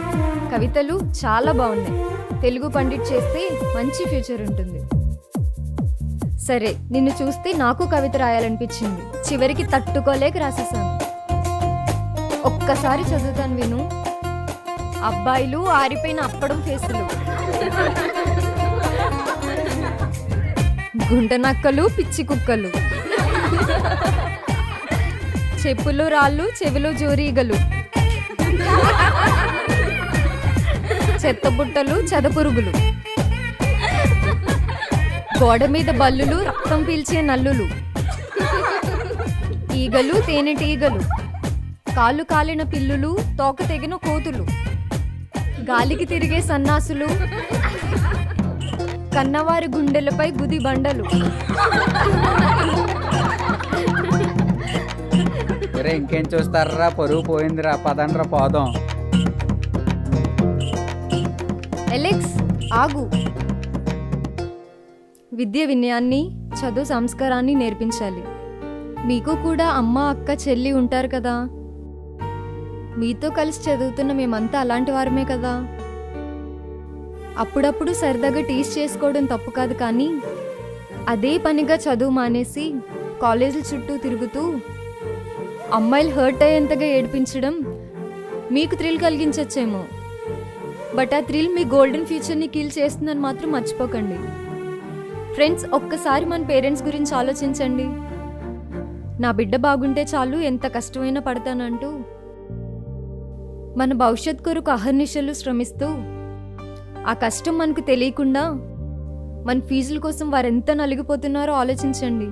కవితలు చాలా బాగున్నాయి. తెలుగు పండిట్ చేస్తే మంచి ఫ్యూచర్ ఉంటుంది. సరే, నిన్ను చూస్తే నాకు కవిత రాయాలనిపించింది. చివరికి తట్టుకోలేక రాసేసాను. ఒక్కసారి చదువుతాను విను. అబ్బాయిలు ఆరిపోయిన అప్పడం ఫేసులు, గుంట నక్కలు పిచ్చి కుక్కలు, చెప్పులు రాళ్ళు చెవిలో జోరీగలు, చెత్తబుట్టలు చెదపురుగులు, గోడ మీద బల్లులు రక్తం పీల్చే నల్లులు, ఈగలు తేనెటీగలు, కాళ్ళు కాలిన పిల్లులు తోక తెగిన కోతులు, గాలికి తిరిగే సన్నాసులు, కన్నవారి గుండెలపై గుది బండలు. ఇంకేం చూస్తారా, పరువు పోయిందిరా, పదండ్రా పోదాం. ఎలెక్స్ ఆగు. విద్య వినయాన్ని, చదువు సంస్కారాన్ని నేర్పించాలి. మీకు కూడా అమ్మ, అక్క, చెల్లి ఉంటారు కదా. మీతో కలిసి చదువుతున్న మేమంతా అలాంటి వారమే కదా. అప్పుడప్పుడు సరదాగా టీస్ చేసుకోవడం తప్పు కాదు, కానీ అదే పనిగా చదువు మానేసి కాలేజీల చుట్టూ తిరుగుతూ అమ్మాయిలు హర్ట్ అయ్యేంతగా ఏడిపించడం మీకు థ్రిల్ కలిగించచ్చేమో, బట్ ఆ థ్రిల్ మీ గోల్డెన్ ఫ్యూచర్ని కిల్ చేస్తుందని మాత్రం మర్చిపోకండి. ఫ్రెండ్స్, ఒక్కసారి మన పేరెంట్స్ గురించి ఆలోచించండి. నా బిడ్డ బాగుంటే చాలు, ఎంత కష్టమైనా పడతానంటూ మన భవిష్యత్ కొరకు అహర్నిశలు శ్రమిస్తూ ఆ కష్టం మనకు తెలియకుండా మన ఫీజుల కోసం వారెంత నలిగిపోతున్నారో ఆలోచించండి.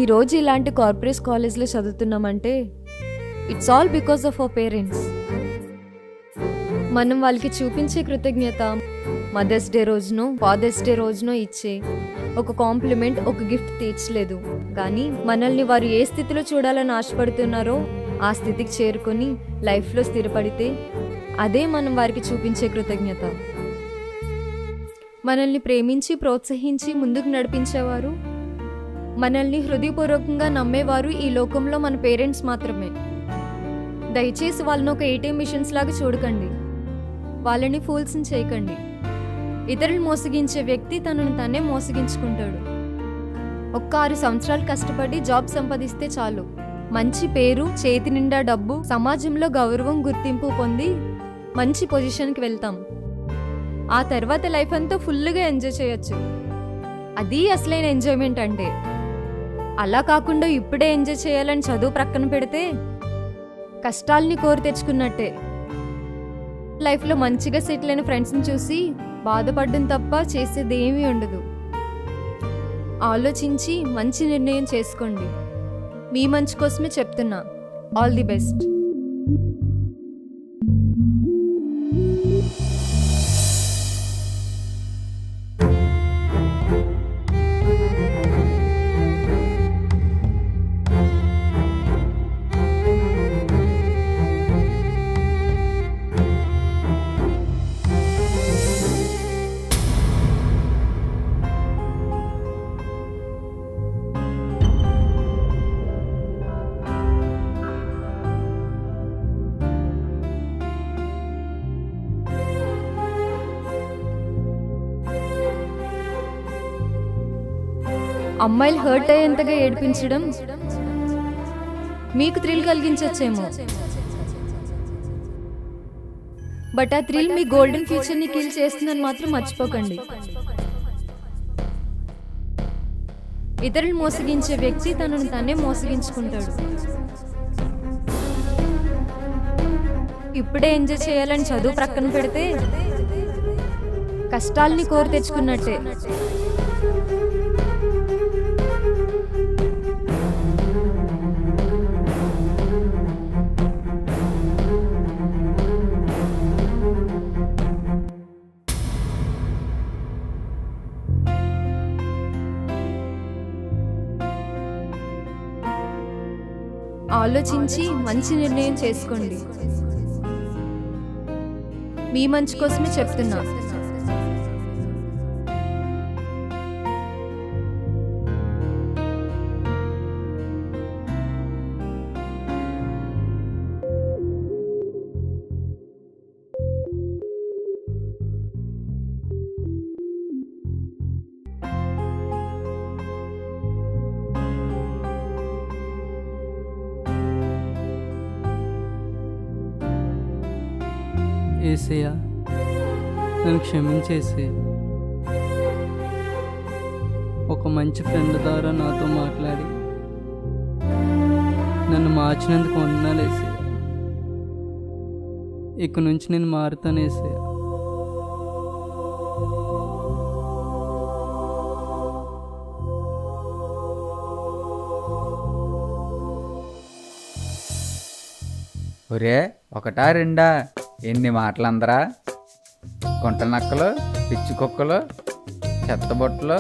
ఈరోజు ఇలాంటి కార్పొరేట్ కాలేజ్లో చదువుతున్నామంటే it's all because of our parents. మనం వాళ్ళకి చూపించే కృతజ్ఞత మదర్స్ డే రోజునో, ఫాదర్స్ డే రోజునో ఇచ్చే ఒక కాంప్లిమెంట్, ఒక గిఫ్ట్ తీర్చలేదు. కానీ మనల్ని వారు ఏ స్థితిలో చూడాలని ఆశపడుతున్నారో ఆ స్థితికి చేరుకొని లైఫ్లో స్థిరపడితే అదే మనం వారికి చూపించే కృతజ్ఞత. మనల్ని ప్రేమించి, ప్రోత్సహించి ముందుకు నడిపించేవారు, మనల్ని హృదయపూర్వకంగా నమ్మేవారు ఈ లోకంలో మన పేరెంట్స్ మాత్రమే. దయచేసి వాళ్ళని ఒక ఏటీఎం మిషన్స్ లాగా చూడకండి. వాళ్ళని ఫూల్స్ని చేయకండి. ఇతరులు మోసగించే వ్యక్తి తనను తనే మోసగించుకుంటాడు. ఒక్క 6 సంవత్సరాలు కష్టపడి జాబ్ సంపాదిస్తే చాలు, మంచి పేరు, చేతి నిండా డబ్బు, సమాజంలో గౌరవం, గుర్తింపు పొంది మంచి పొజిషన్కి వెళ్తాం. ఆ తర్వాత లైఫ్ అంతా ఫుల్గా ఎంజాయ్ చేయొచ్చు. అది అసలైన ఎంజాయ్మెంట్ అంటే. అలా కాకుండా ఇప్పుడే ఎంజాయ్ చేయాలని చదువు ప్రక్కన పెడితే కష్టాల్ని కోరి తెచ్చుకున్నట్టే. లైఫ్లో మంచిగా సెటిల్ అయిన ఫ్రెండ్స్ని చూసి బాధపడడం తప్ప చేసేది ఏమీ ఉండదు. ఆలోచించి మంచి నిర్ణయం చేసుకోండి. మీ మంచి కోసమే చెప్తున్నా. All the best. అమ్మాయిలు హర్ట్ అయ్యేంతగా ఏడిపించడం మీకు థ్రిల్ కలిగించచ్చేమో, బట్ ఆ థ్రిల్ మీ గోల్డెన్ ఫ్యూచర్ని కిల్ చేస్తుందని మాత్రం మర్చిపోకండి. ఇతరులు మోసగించే వ్యక్తి తనను తనే మోసగించుకుంటాడు. ఇప్పుడే ఎంజాయ్ చేయాలని చదువు ప్రక్కన పెడితే కష్టాల్ని కోరి తెచ్చుకున్నట్టే. ఆలోచించి మంచి నిర్ణయం చేసుకోండి. మీ మంచి కోసమే చెప్తున్నా. ఏసయ్యా, నన్ను క్షమించేసి ఒక మంచి ఫ్రెండ్ ద్వారా నాతో మాట్లాడి నన్ను మార్చినందుకు వందనాలేసయ్యా. ఇక నుంచి నేను మారుతానేసయ్యా. ఒరే, ఒకటా రెండా? ఎన్ని మాటలందరా? గుంట నక్కలు, పిచ్చి కుక్కలు, చెత్తబొట్టలు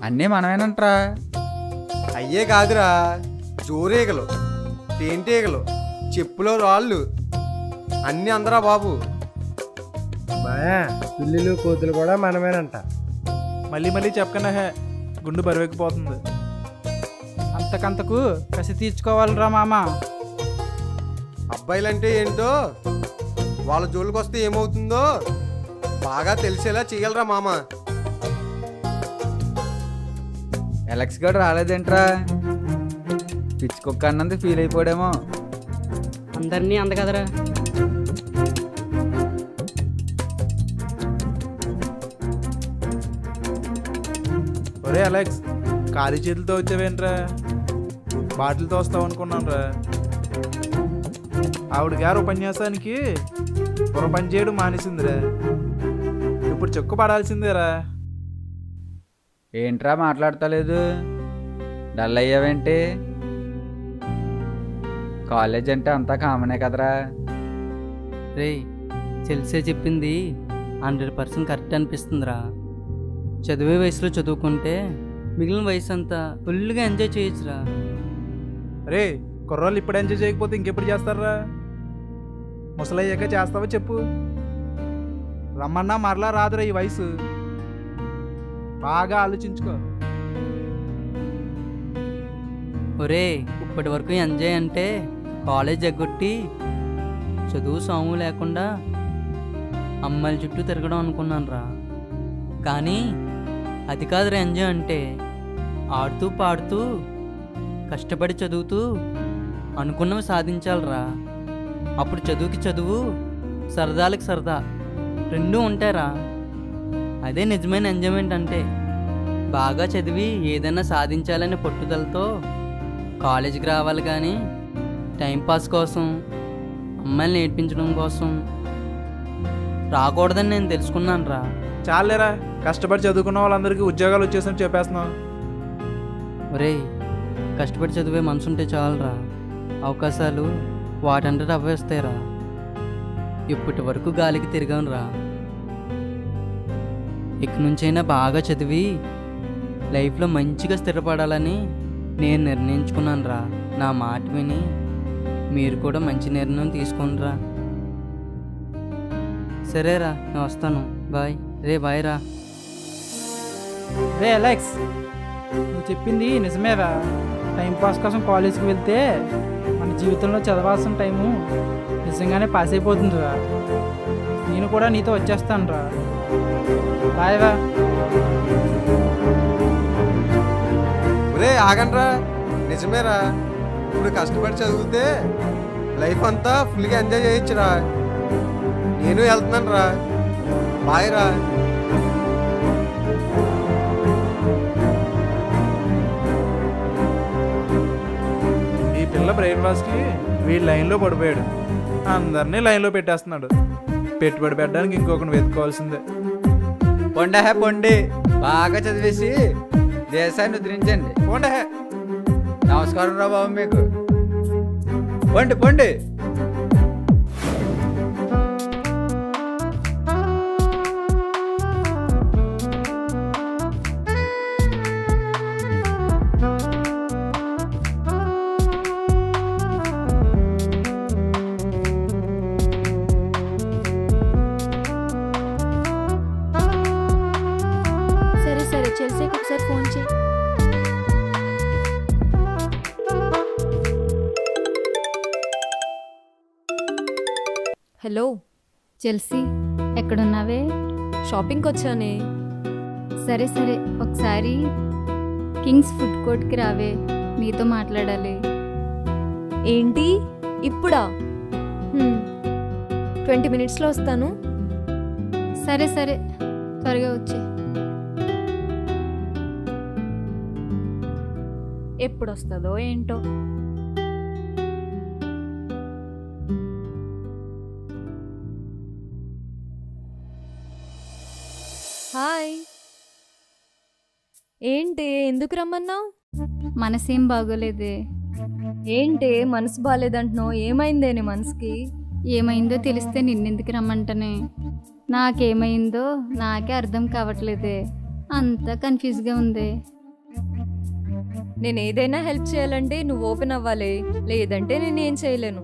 అన్నీ మనమేనంట్రా. అయ్యే కాదురా, జోరేగలు, తేనెటీగలు, చెప్పులో రాళ్ళు అన్నీ అందరా బాబు. మాయా పిల్లులు కోతులు కూడా మనమేనంట. మళ్ళీ మళ్ళీ చెప్పకనే హే, గుండు బరువెక్కిపోతుంది. అంతకంతకు కసి తీర్చుకోవాలిరా మామ. అబ్బాయిలంటే ఏంటో వాళ్ళ జోలికి వస్తే ఏమవుతుందో బాగా తెలిసేలా చెయ్యాలరా మామ. ఎలక్స్ గడు రాలేదేంట్రా? పిచ్చి కుక్క అన్నంది ఫీల్ అయిపోయాడేమో. అందరినీ అంద కదరా. ఒరే అలెక్స్, ఖాళీ చేతులతో వచ్చావేంట్రా? బాటిల్తో వస్తావు అనుకున్నాను రా. ఆవిడ గారు ఉపన్యాసానికి పని చేయడం మానేసిందిరా. ఇప్పుడు చెక్కు పడాల్సిందేరా. ఏంట్రా మాట్లాడతలేదు? డల్ అయ్యావేంటి? కాలేజ్ అంటే అంతా కామనే కదరా. రే, చెల్సే చెప్పింది 100% కరెక్ట్ అనిపిస్తుందిరా. చదివే వయసులో చదువుకుంటే మిగిలిన వయసు అంతా ఫుల్గా ఎంజాయ్ చేయొచ్చురా. రే, కుర్రోళ్ళు ఇప్పుడు ఎంజాయ్ చేయకపోతే ఇంకెప్పుడు చేస్తారా? ముసలయ్యాక చేస్తావా చెప్పు? రమ్మన్నా మరలా రాదురా ఈ వయసు. బాగా ఆలోచించుకో. ఒరే, ఇప్పటి వరకు ఎంజాయ్ అంటే కాలేజ్ ఎగ్గొట్టి చదువు సాము లేకుండా అమ్మాయిల చుట్టూ తిరగడం అనుకున్నాను రా. కానీ అది కాదురా ఎంజాయ్ అంటే. ఆడుతూ పాడుతూ కష్టపడి చదువుతూ అనుకున్నవి సాధించాలిరా. అప్పుడు చదువుకి చదువు, సరదాలకి సరదా రెండూ ఉంటారా. అదే నిజమైన ఎంజాయ్మెంట్ అంటే. బాగా చదివి ఏదైనా సాధించాలనే పట్టుదలతో కాలేజీకి రావాలి, కానీ టైంపాస్ కోసం అమ్మాయిని నేర్పించడం కోసం రాకూడదని నేను తెలుసుకున్నాను రా. చాలేరా, కష్టపడి చదువుకున్న వాళ్ళందరికీ ఉద్యోగాలు వచ్చేసని చెప్పేస్తున్నావు. ఒరేయ్, కష్టపడి చదివే మనసు ఉంటే చాలరా. అవకాశాలు వాటంటే అవ్వేస్తాయిరా. ఇప్పటి వరకు గాలికి తిరిగాను రా. ఇక నుంచైనా బాగా చదివి లైఫ్లో మంచిగా స్థిరపడాలని నేను నిర్ణయించుకున్నాను రా. నా మాట విని మీరు కూడా మంచి నిర్ణయం తీసుకునిరా. సరేరా, నేను వస్తాను. బాయ్. రే బాయ్ రా. రే అలెక్స్, నువ్వు చెప్పింది నిజమేరా. టైంపాస్ కోసం కాలేజీకి వెళ్తే మన జీవితంలో చదవాల్సిన టైము నిజంగానే పాస్ అయిపోతుందిరా. నేను కూడా నీతో వచ్చేస్తాను రా. బాయ్ రా. ఒరే ఆగండ్రా, నిజమేరా. ఇప్పుడు కష్టపడి చదివితే లైఫ్ అంతా ఫుల్గా ఎంజాయ్ చేయొచ్చురా. నేను వెళ్తున్నాను రా. బాయ్ రా. ఈ పిల్ల బ్రెయిన్ వాష్కి వీడి లైన్లో పడిపోయాడు. అందరినీ లైన్లో పెట్టేస్తున్నాడు. పెట్టుబడి పెట్టడానికి ఇంకొకరిని వెతుక్కోవాల్సిందే. పొండే పొండి, బాగా చదివేసి దేశాన్ని ఉద్ధరించండి. పోండే. నమస్కారం రా బాబు మీకు. పొండి పొండి. సరే సరే, చెల్సేకి ఒకసారి ఫోన్ చేయి. హలో చెల్సీ, ఎక్కడున్నావే? షాపింగ్కి వచ్చానే. సరే సరే, ఒకసారి కింగ్స్ ఫుడ్ కోర్ట్కి రావే, నీతో మాట్లాడాలి. ఏంటి ఇప్పుడా? 20 మినిట్స్లో వస్తాను. సరే సరే, త్వరగా వచ్చే. ఎప్పుడు వస్తుందో ఏంటో. హాయ్. ఏంటి, ఎందుకు రమ్మన్నావు? మనసేం బాగోలేదే. ఏంటి మనసు బాగాలేదంటున్నావు? ఏమైందే నీ మనసుకి? ఏమైందో తెలిస్తే నిన్నెందుకు రమ్మంటనే. నాకేమైందో నాకే అర్థం కావట్లేదే. అంతా కన్ఫ్యూజ్గా ఉంది. నేను ఏదైనా హెల్ప్ చేయాలంటే నువ్వు ఓపెన్ అవ్వాలి, లేదంటే నేను ఏం చేయలేను.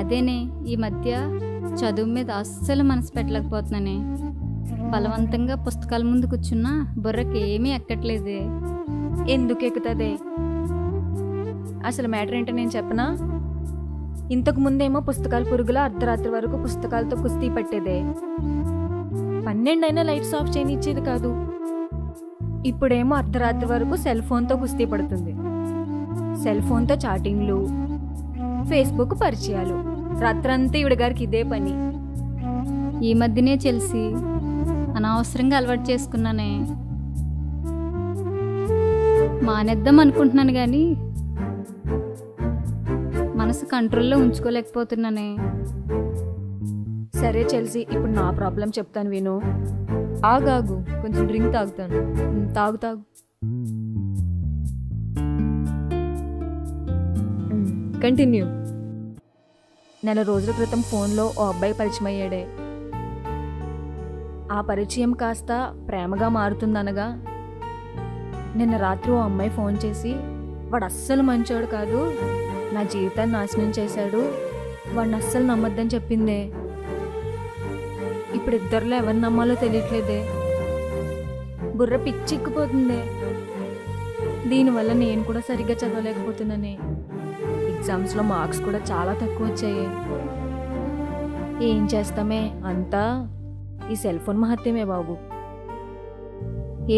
అదేనే ఈ మధ్య చదువు మీద అస్సలు మనసు పెట్టలేకపోతున్నానే. బలవంతంగా పుస్తకాల ముందు కూర్చున్నా బుర్రకి ఏమీ ఎక్కట్లేదే. ఎందుకు ఎక్కుతుంది? అసలు మ్యాటర్ ఏంటో నేను చెప్పనా? ఇంతకు ముందేమో పుస్తకాల పురుగుల అర్ధరాత్రి వరకు పుస్తకాలతో కుస్తీ పట్టేదే. 12 అయినా లైట్స్ ఆఫ్ చేయనిచ్చేది కాదు. ఇప్పుడేమో అర్ధరాత్రి వరకు సెల్ ఫోన్తో కుస్తీ పడుతుంది. సెల్ ఫోన్తో చాటింగ్లు, ఫేస్బుక్ పరిచయాలు, రాత్రంతా ఈవిడ గారికి ఇదే పని. ఈ మధ్యనే తెలిసి అనవసరంగా అలవాటు చేసుకున్నానే. మానేద్దాం అనుకుంటున్నాను కానీ మనసు కంట్రోల్లో ఉంచుకోలేకపోతున్నానే. సరే చెల్సి, ఇప్పుడు నా ప్రాబ్లం చెప్తాను విను. ఆగాగు, కొంచెం డ్రింక్ తాగుతాను. తాగు తాగు. కంటిన్యూ. నెల రోజుల క్రితం ఫోన్లో ఓ అబ్బాయి పరిచయం అయ్యాడే. ఆ పరిచయం కాస్త ప్రేమగా మారుతుందనగా నిన్న రాత్రి ఓ అమ్మాయి ఫోన్ చేసి, వాడు అస్సలు మంచోడు కాదు, నా జీవితాన్ని నాశనం చేశాడు, వాడిని అస్సలు నమ్మొద్దని చెప్పిందే. ఇప్పుడు ఇద్దరిలో ఎవరిని నమ్మాలో తెలియట్లేదే. బుర్ర పిచ్చిక్కిపోతుందే. దీనివల్ల నేను కూడా సరిగ్గా చదవలేకపోతున్నానే. ఎగ్జామ్స్లో మార్క్స్ కూడా చాలా తక్కువ వచ్చాయి. ఏం చేస్తామే, అంతా ఈ సెల్ ఫోన్ మహత్యమే బాబు.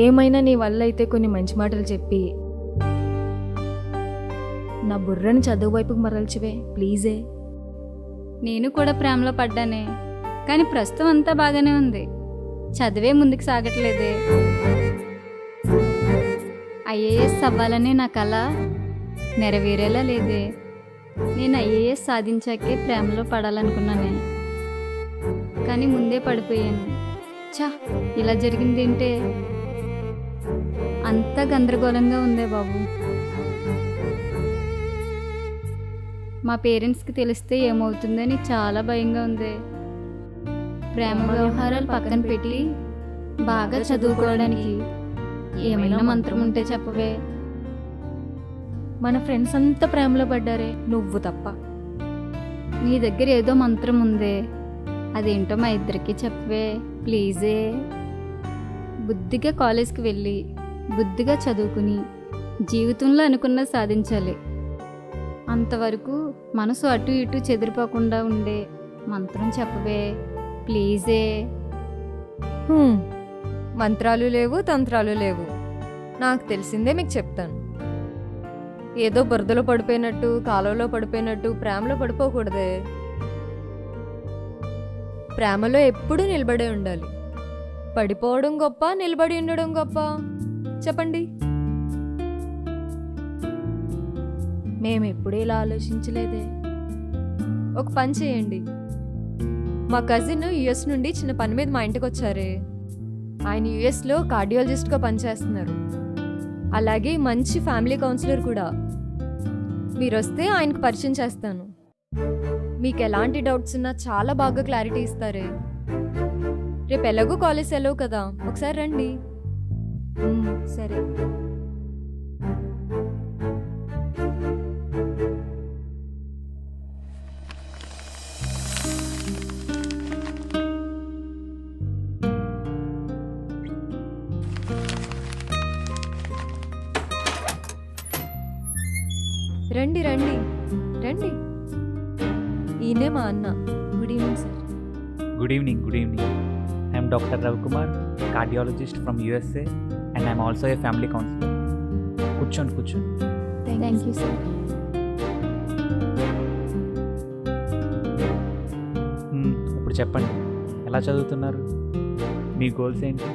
ఏమైనా నీ వల్ల అయితే కొన్ని మంచి మాటలు చెప్పి నా బుర్రని చదువు వైపుకి మరల్చివే ప్లీజే. నేను కూడా ప్రేమలో పడ్డానే, కానీ ప్రస్తుతం అంతా బాగానే ఉంది. చదివే ముందుకు సాగట్లేదే. ఐఏఎస్ అవ్వాలనే నా కళ నెరవేరేలా లేదే. నేను ఐఏఎస్ సాధించాకే ప్రేమలో పడాలనుకున్నానే, కానీ ముందే పడిపోయాను. చా, ఇలా జరిగిందేంటే? అంతా గందరగోళంగా ఉందే బాబు. మా పేరెంట్స్కి తెలిస్తే ఏమవుతుందని చాలా భయంగా ఉంది. ప్రేమ వ్యవహారాలు పక్కన పెట్టి బాగా చదువుకోవడానికి ఏమైనా మంత్రం ఉంటే చెప్పవే. మన ఫ్రెండ్స్ అంతా ప్రేమలో పడ్డారే, నువ్వు తప్ప. నీ దగ్గర ఏదో మంత్రం ఉందే, అదేంటో మా ఇద్దరికి చెప్పవే ప్లీజే. బుద్ధిగా కాలేజ్కి వెళ్ళి బుద్ధిగా చదువుకుని జీవితంలో అనుకున్నది సాధించాలి. అంతవరకు మనసు అటు ఇటు చెదిరిపోకుండా ఉండే మంత్రం చెప్పవే ప్లీజే. మంత్రాలు లేవు, తంత్రాలు లేవు. నాకు తెలిసిందే మీకు చెప్తాను. ఏదో బురదలో పడిపోయినట్టు, కాలువలో పడిపోయినట్టు ప్రేమలో పడిపోకూడదే. ప్రేమలో ఎప్పుడూ నిలబడే ఉండాలి. పడిపోవడం గొప్ప, నిలబడి ఉండడం గొప్ప? చెప్పండి. మేము ఎప్పుడూ ఇలా ఆలోచించలేదే. ఒక పని చేయండి. మా కజిన్ యుఎస్ నుండి చిన్న పని మీద మా ఇంటికి వచ్చారే. ఆయన యుఎస్లో కార్డియాలజిస్ట్గా పనిచేస్తున్నారు. అలాగే మంచి ఫ్యామిలీ కౌన్సిలర్ కూడా. మీరు వస్తే ఆయనకు పరిచయం చేస్తాను. మీకు ఎలాంటి డౌట్స్ ఉన్నా చాలా బాగా క్లారిటీ ఇస్తారే. రేపు ఎలాగో కాలేజ్ సెలవు కదా, ఒకసారి రండి. సరే. రండి రండి రండి. ఈయనే మా అన్న. Good evening sir. Good evening. Good evening. I'm doctor Ravikumar, cardiologist from USA, and I'm also a family counsellor. కూర్చోండి కూర్చోండి. Thank you sir. ఇప్పుడు చెప్పండి, ఎలా చదువుతున్నారు? మీ గోల్స్ ఏంటి?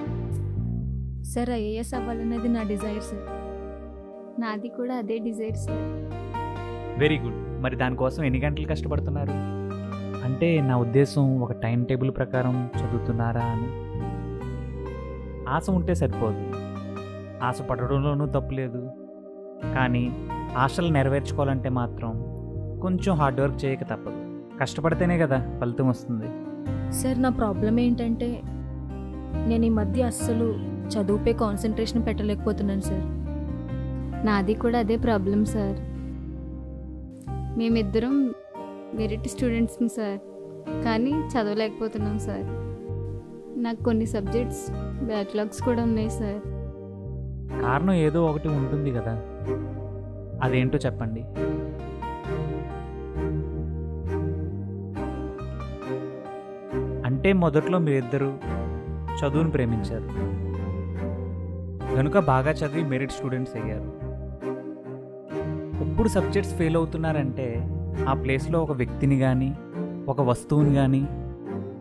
సార్, ఐఏఎస్ అవ్వాలనేది నా డిజైర్ సార్. నాది కూడా అదే డిజైర్ సార్. Very good. మరి దానికోసం ఎన్ని గంటలు కష్టపడుతున్నారు? అంటే నా ఉద్దేశం ఒక టైం టేబుల్ ప్రకారం చదువుతున్నారా అని. ఆశ ఉంటే సరిపోదు. ఆశ పడడంలోనూ తప్పులేదు, కానీ ఆశలు నెరవేర్చుకోవాలంటే మాత్రం కొంచెం హార్డ్ వర్క్ చేయక తప్పదు. కష్టపడితేనే కదా ఫలితం వస్తుంది. సార్, నా ప్రాబ్లం ఏంటంటే నేను ఈ మధ్య అస్సలు చదువుపై కాన్సన్ట్రేషన్ పెట్టలేకపోతున్నాను సార్. నాది కూడా అదే ప్రాబ్లం సార్. మేమిద్దరం మెరిట్ స్టూడెంట్స్ని సార్, కానీ చదవలేకపోతున్నాం సార్. నాకు కొన్ని సబ్జెక్ట్స్ బ్యాక్లాగ్స్ కూడా ఉన్నాయి సార్. కారణం ఏదో ఒకటి ఉంటుంది కదా, అదేంటో చెప్పండి. అంటే మొదట్లో మీరిద్దరూ చదువును ప్రేమించారు కనుక బాగా చదివి మెరిట్ స్టూడెంట్స్ అయ్యారు. ఇప్పుడు సబ్జెక్ట్స్ ఫెయిల్ అవుతున్నారంటే ఆ ప్లేస్లో ఒక వ్యక్తిని కానీ ఒక వస్తువుని కానీ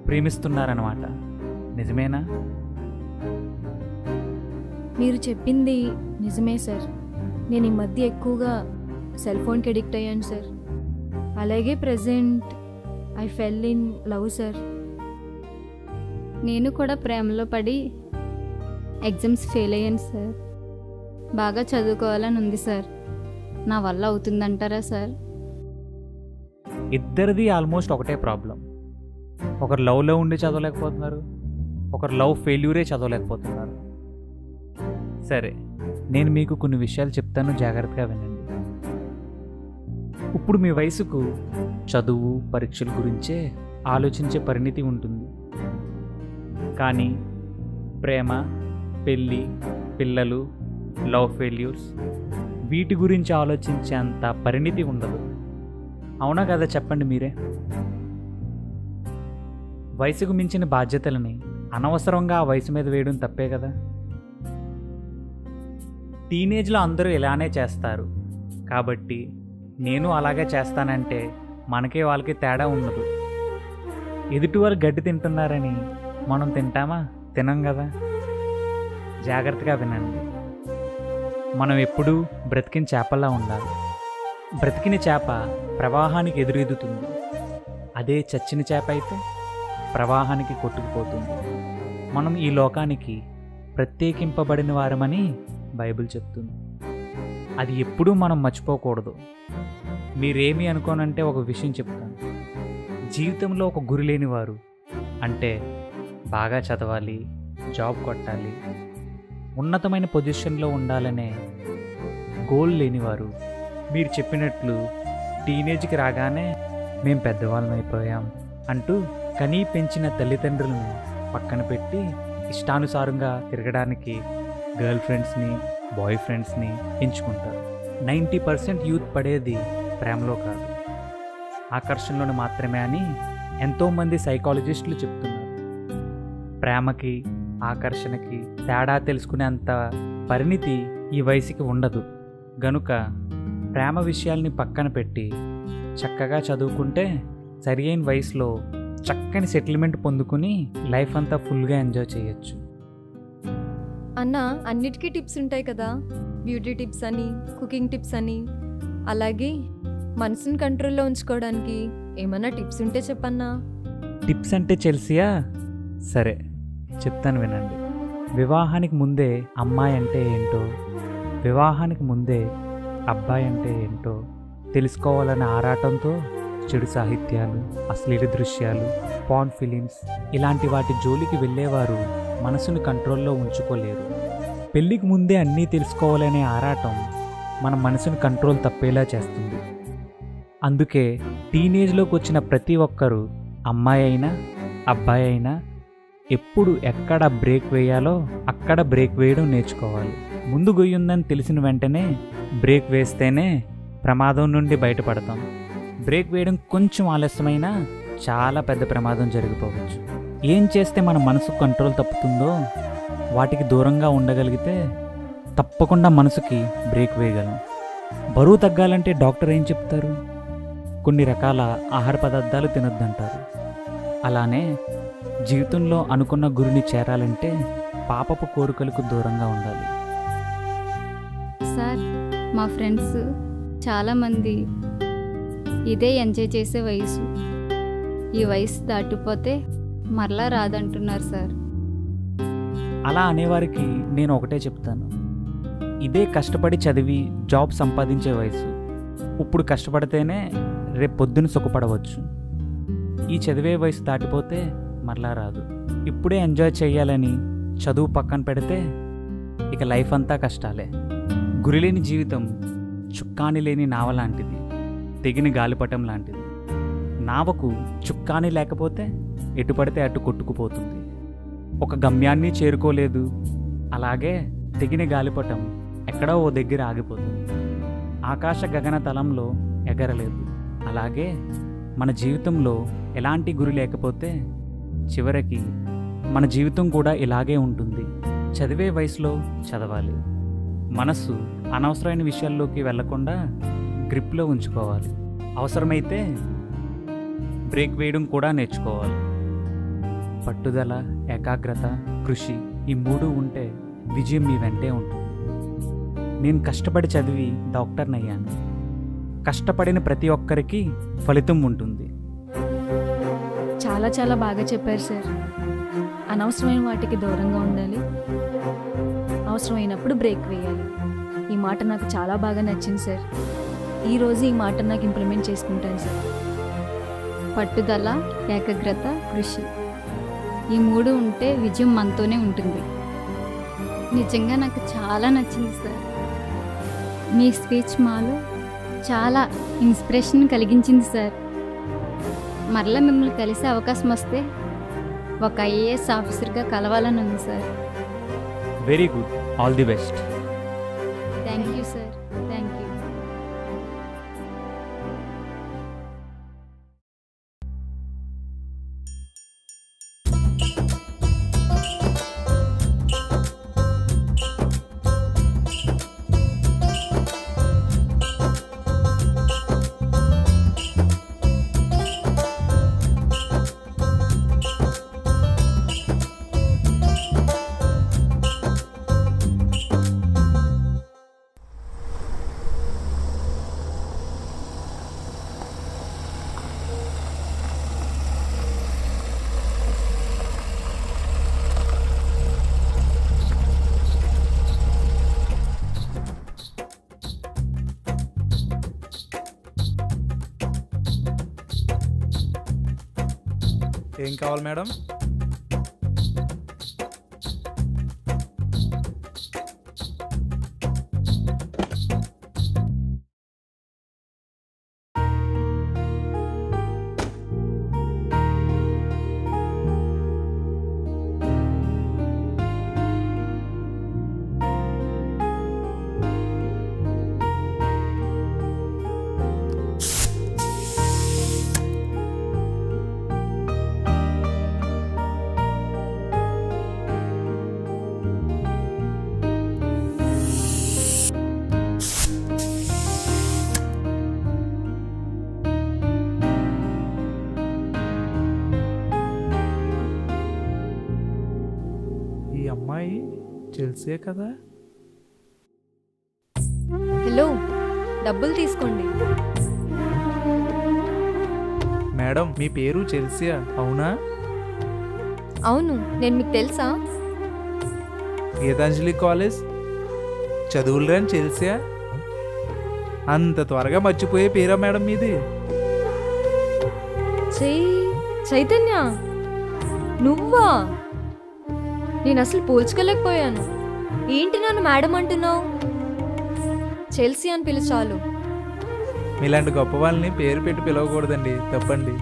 ప్రేమిస్తున్నారన్నమాట. నిజమేనా? మీరు చెప్పింది నిజమే సార్. నేను ఈ మధ్య ఎక్కువగా సెల్ ఫోన్కి అడిక్ట్ అయ్యాను సార్. అలాగే present I fell in love sir. నేను కూడా ప్రేమలో పడి ఎగ్జామ్స్ ఫెయిల్ అయ్యాను సార్. బాగా చదువుకోవాలని ఉంది సార్. నా వల్ల అవుతుందంటారా సార్? ఇద్దరిది ఆల్మోస్ట్ ఒకటే ప్రాబ్లం. ఒకరు లవ్లో ఉండి చదవలేకపోతున్నారు, ఒకరు లవ్ ఫెయిల్యూరే చదవలేకపోతున్నారు. సరే, నేను మీకు కొన్ని విషయాలు చెప్తాను, జాగ్రత్తగా వినండి. ఇప్పుడు మీ వయసుకు చదువు పరీక్షల గురించే ఆలోచించే పరిణితి ఉంటుంది, కానీ ప్రేమ, పెళ్ళి, పిల్లలు, లవ్ ఫెయిల్యూర్స్ వీటి గురించి ఆలోచించేంత పరిణితి ఉండదు. అవునా కదా? చెప్పండి మీరే. వయసుకు మించిన బాధ్యతలని అనవసరంగా ఆ వయసు మీద వేయడం తప్పే కదా. టీనేజ్లో అందరూ ఇలానే చేస్తారు కాబట్టి నేను అలాగే చేస్తానంటే మనకే వాళ్ళకి తేడా ఉండదు. ఎదుటివారు గడ్డి తింటున్నారని మనం తింటామా? తినం కదా. జాగ్రత్తగా వినండి. మనం ఎప్పుడూ బ్రతికిన చేపల్లా ఉండాలి. బ్రతికిన చేప ప్రవాహానికి ఎదురెదుతుంది, అదే చచ్చిన చేప అయితే ప్రవాహానికి కొట్టుకుపోతుంది. మనం ఈ లోకానికి ప్రత్యేకింపబడిన వారమని బైబిల్ చెప్తుంది. అది ఎప్పుడూ మనం మర్చిపోకూడదు. మీరేమి అనుకోనంటే ఒక విషయం చెప్తాను. జీవితంలో ఒక గురి లేనివారు, అంటే బాగా చదవాలి, జాబ్ కొట్టాలి, ఉన్నతమైన పొజిషన్లో ఉండాలనే గోల్ లేనివారు, మీరు చెప్పినట్లు టీనేజ్కి రాగానే మేం పెద్దవాళ్ళం అయిపోయాం అంటూ కనీ పెంచిన తల్లిదండ్రులను పక్కన పెట్టి ఇష్టానుసారంగా తిరగడానికి గర్ల్ ఫ్రెండ్స్ని, బాయ్ ఫ్రెండ్స్ని ఎంచుకుంటారు. 90% యూత్ పడేది ప్రేమలో కాదు, ఆకర్షణలోనే మాత్రమే అని ఎంతోమంది సైకాలజిస్టులు చెప్తున్నారు. ప్రేమకి, ఆకర్షణకి తేడా తెలుసుకునేంత పరిణితి ఈ వయసుకి ఉండదు. గనుక ప్రేమ విషయాల్ని పక్కన పెట్టి చక్కగా చదువుకుంటే సరి అయిన వయసులో చక్కని సెటిల్మెంట్ పొందుకుని లైఫ్ అంతా ఫుల్గా ఎంజాయ్ చేయొచ్చు. అన్న, అన్నిటికీ టిప్స్ ఉంటాయి కదా, బ్యూటీ టిప్స్ అని, కుకింగ్ టిప్స్ అని. అలాగే మనసుని కంట్రోల్లో ఉంచుకోవడానికి ఏమన్నా టిప్స్ ఉంటే చెప్పన్నా. టిప్స్ అంటే చెల్సియా? సరే చెప్తాను వినండి. వివాహానికి ముందే అమ్మాయి అంటే ఏంటో, వివాహానికి ముందే అబ్బాయి అంటే ఏంటో తెలుసుకోవాలనే ఆరాటంతో చెడు సాహిత్యాలు, అశ్లీల దృశ్యాలు, పాన్ ఫిలిమ్స్ ఇలాంటి వాటి జోలికి వెళ్ళేవారు మనసును కంట్రోల్లో ఉంచుకోలేరు. పెళ్ళికి ముందే అన్నీ తెలుసుకోవాలనే ఆరాటం మన మనసును కంట్రోల్ తప్పేలా చేస్తుంది. అందుకే టీనేజ్లోకి వచ్చిన ప్రతి ఒక్కరూ, అమ్మాయి అయినా అబ్బాయి అయినా, ఎప్పుడు ఎక్కడ బ్రేక్ వేయాలో అక్కడ బ్రేక్ వేయడం నేర్చుకోవాలి. ముందు గొయ్యుందని తెలిసిన వెంటనే బ్రేక్ వేస్తేనే ప్రమాదం నుండి బయటపడతాం. బ్రేక్ వేయడం కొంచెం ఆలస్యమైనా చాలా పెద్ద ప్రమాదం జరిగిపోవచ్చు. ఏం చేస్తే మన మనసు కంట్రోల్ తప్పుతుందో వాటికి దూరంగా ఉండగలిగితే తప్పకుండా మనసుకి బ్రేక్ వేయగలం. బరువు తగ్గాలంటే డాక్టర్ ఏం చెప్తారు? కొన్ని రకాల ఆహార పదార్థాలు తినొద్దంటారు. అలానే జీవితంలో అనుకున్న గురిని చేరాలంటే పాపపు కోరికలకు దూరంగా ఉండాలి. సార్, మా ఫ్రెండ్స్ చాలామంది ఇదే ఎంజాయ్ చేసే వయసు, ఈ వయసు దాటిపోతే మరలా రాదంటున్నారు సార్. అలా అనేవారికి నేను ఒకటే చెప్తాను, ఇదే కష్టపడి చదివి జాబ్ సంపాదించే వయసు. ఇప్పుడు కష్టపడితేనే రేపు పొద్దున సుఖపడవచ్చు. ఈ చదివే వయసు దాటిపోతే మరలా రాదు. ఇప్పుడే ఎంజాయ్ చేయాలని చదువు పక్కన పెడితే ఇక లైఫ్ అంతా కష్టాలే. గురిలేని జీవితం చుక్కాని లేని నావ లాంటిది, తెగిన గాలిపటం లాంటిది. నావకు చుక్కాని లేకపోతే ఎటు పడితే అటు కొట్టుకుపోతుంది. ఒక గమ్యాన్ని చేరుకోలేదు. అలాగే తెగిన గాలిపటం ఎక్కడో ఓ దగ్గర ఆగిపోతుంది. ఆకాశ గగన తలంలో ఎగరలేదు. అలాగే మన జీవితంలో ఎలాంటి గురి లేకపోతే చివరికి మన జీవితం కూడా ఇలాగే ఉంటుంది. చదివే వయసులో చదవాలి. మనస్సు అనవసరమైన విషయాల్లోకి వెళ్లకుండా గ్రిప్లో ఉంచుకోవాలి. అవసరమైతే బ్రేక్ వేయడం కూడా నేర్చుకోవాలి. పట్టుదల, ఏకాగ్రత, కృషి ఈ 3 ఉంటే విజయం మీ వెంటే ఉంటుంది. నేను కష్టపడి చదివి డాక్టర్ని అయ్యాను. కష్టపడిన ప్రతి ఒక్కరికి ఫలితం ఉంటుంది. చాలా చాలా బాగా చెప్పారు సార్. అనవసరమైన వాటికి దూరంగా ఉండాలి, అవసరమైనప్పుడు బ్రేక్ వేయాలి. ఈ మాట నాకు చాలా బాగా నచ్చింది సార్. ఈరోజు ఈ మాట నాకు ఇంప్లిమెంట్ చేసుకుంటాను సార్. పట్టుదల, ఏకాగ్రత, కృషి ఈ 3 ఉంటే విజయం మనతోనే ఉంటుంది. నిజంగా నాకు చాలా నచ్చింది సార్. మీ స్పీచ్ మాలో చాలా ఇన్స్పిరేషన్ కలిగించింది సార్. మరలా మిమ్మల్ని కలిసే అవకాశం వస్తే ఒక ఐఏఎస్ ఆఫీసర్గా కలవాలని ఉంది sir. Very good. All the best. Thank you sir. Thank you. ఏం కావాలి మేడం? ఈ అమ్మాయి చెల్సే కదా? హలో, డబ్బులు తీసుకోండి. మేడం మీ పేరు చెల్సియా అవునా? అవును, నేను మీకు తెలుసా? గీతాంజలి కాలేజ్ చదువులు రాని చెల్సియా? అంత త్వరగా మర్చిపోయే పేరా మేడం మీది? చైతన్య, నువ్వా? నేను అసలు పోల్చుకోలేకపోయాను. ఏంటి నన్ను మేడం అంటున్నావు? చెల్సీ అని పిలిచాలు. మీలాంటి గొప్ప వాళ్ళని పేరు పెట్టి పిలవకూడదండి, తప్పండి.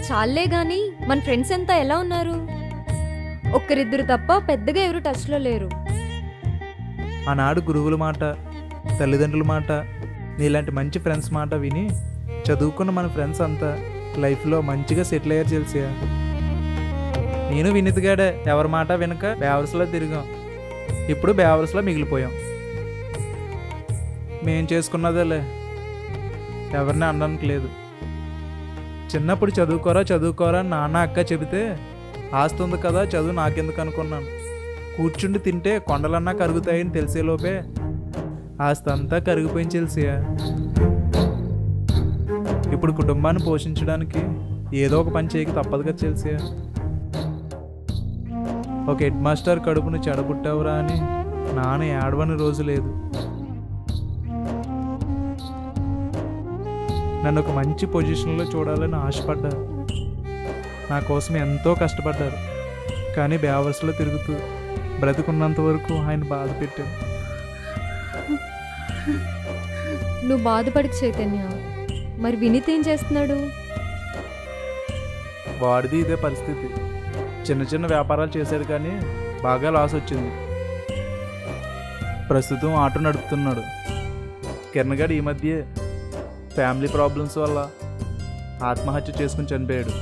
చాలే గాని మన ఫ్రెండ్స్ అంతా ఎలా ఉన్నారు? ఒక్కరిద్దరు తప్ప పెద్దగా ఎవరు టచ్లో లేరు. ఆనాడు గురువుల మాట, తల్లిదండ్రుల మాట, నీలాంటి మంచి ఫ్రెండ్స్ మాట విని చదువుకున్న మన ఫ్రెండ్స్ అంతా లైఫ్లో మంచిగా సెటిల్ అయ్యారు చెల్సియా. నేను వినీత్గాడే ఎవరి మాట వెనుక బేవర్స్లో తిరిగాం. ఇప్పుడు బేవర్స్లో మిగిలిపోయాం. మేం చేసుకున్నదేలే, ఎవరిని అనడానికి లేదు. చిన్నప్పుడు చదువుకోరా చదువుకోరా నాన్న అక్క చెబితే ఆస్తుంది కదా చదువు నాకెందుకు అనుకున్నాను. కూర్చుండి తింటే కొండలన్నా కరుగుతాయని తెలిసేలోపే ఆస్తి అంతా కరిగిపోయింది చెల్సియా. ఇప్పుడు కుటుంబాన్ని పోషించడానికి ఏదో ఒక పని చేయక తప్పదు కదా చెల్సియా. ఒక హెడ్ మాస్టర్ కడుపును చెడబుట్టావురా అని నాన్న ఏడవని రోజు లేదు. నన్ను ఒక మంచి పొజిషన్లో చూడాలని ఆశపడ్డారు. నా కోసం ఎంతో కష్టపడ్డారు. కానీ బేవర్స్లో తిరుగుతూ బ్రతుకున్నంత వరకు ఆయన బాధ పెట్టారు. నువ్వు బాధపడకు చైతన్య. మరి వినీత్ ఏం చేస్తున్నాడు? వాడిది ఇదే పరిస్థితి. చిన్న చిన్న వ్యాపారాలు చేశాడు కానీ బాగా లాస్ వచ్చింది. ప్రస్తుతం ఆటో నడుపుతున్నాడు. కిరణ్ గారు ఈ మధ్య ఫ్యామిలీ ప్రాబ్లమ్స్ వల్ల ఆత్మహత్య చేసుకుని చనిపోయాడు.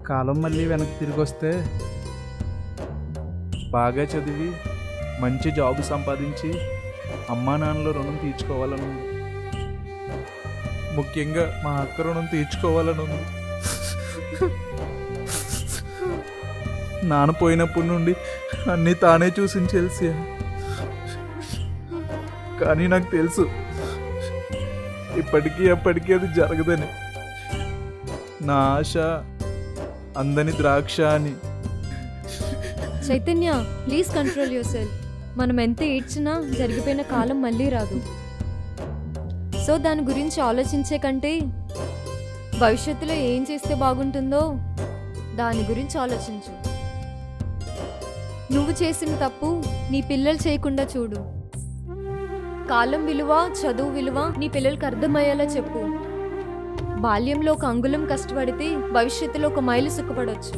కాలం మళ్ళీ వెనక్కి తిరిగి వస్తే బాగా చదివి మంచి జాబ్ సంపాదించి అమ్మా నాన్నల రుణం తీర్చుకోవాలని ఉంది. ముఖ్యంగా మా అక్క రుణం తీర్చుకోవాలని ఉంది. నాన్న పోయినప్పటి నుండి అన్నీ తానే చూసి తెలిసి, కానీ నాకు తెలుసు ఇప్పటికీ ఎప్పటికీ అది జరగదని. నా ఆశ అందని ద్రాక్ష అని. Chaitanya, please control your self. మనం ఎంత ఏడ్చినా జరిగిపోయిన కాలం మళ్ళీ రాదు. సో దాని గురించి ఆలోచించే కంటే భవిష్యత్తులో ఏం చేస్తే బాగుంటుందో దాని గురించి ఆలోచించు. నువ్వు చేసిన తప్పు నీ పిల్లలు చేయకుండా చూడు. కాలం విలువ, చదువు విలువ నీ పిల్లలకు అర్థమయ్యేలా చెప్పు. బాల్యంలో ఒక అంగుళం కష్టపడితే భవిష్యత్తులో ఒక మైలు సుఖపడవచ్చు.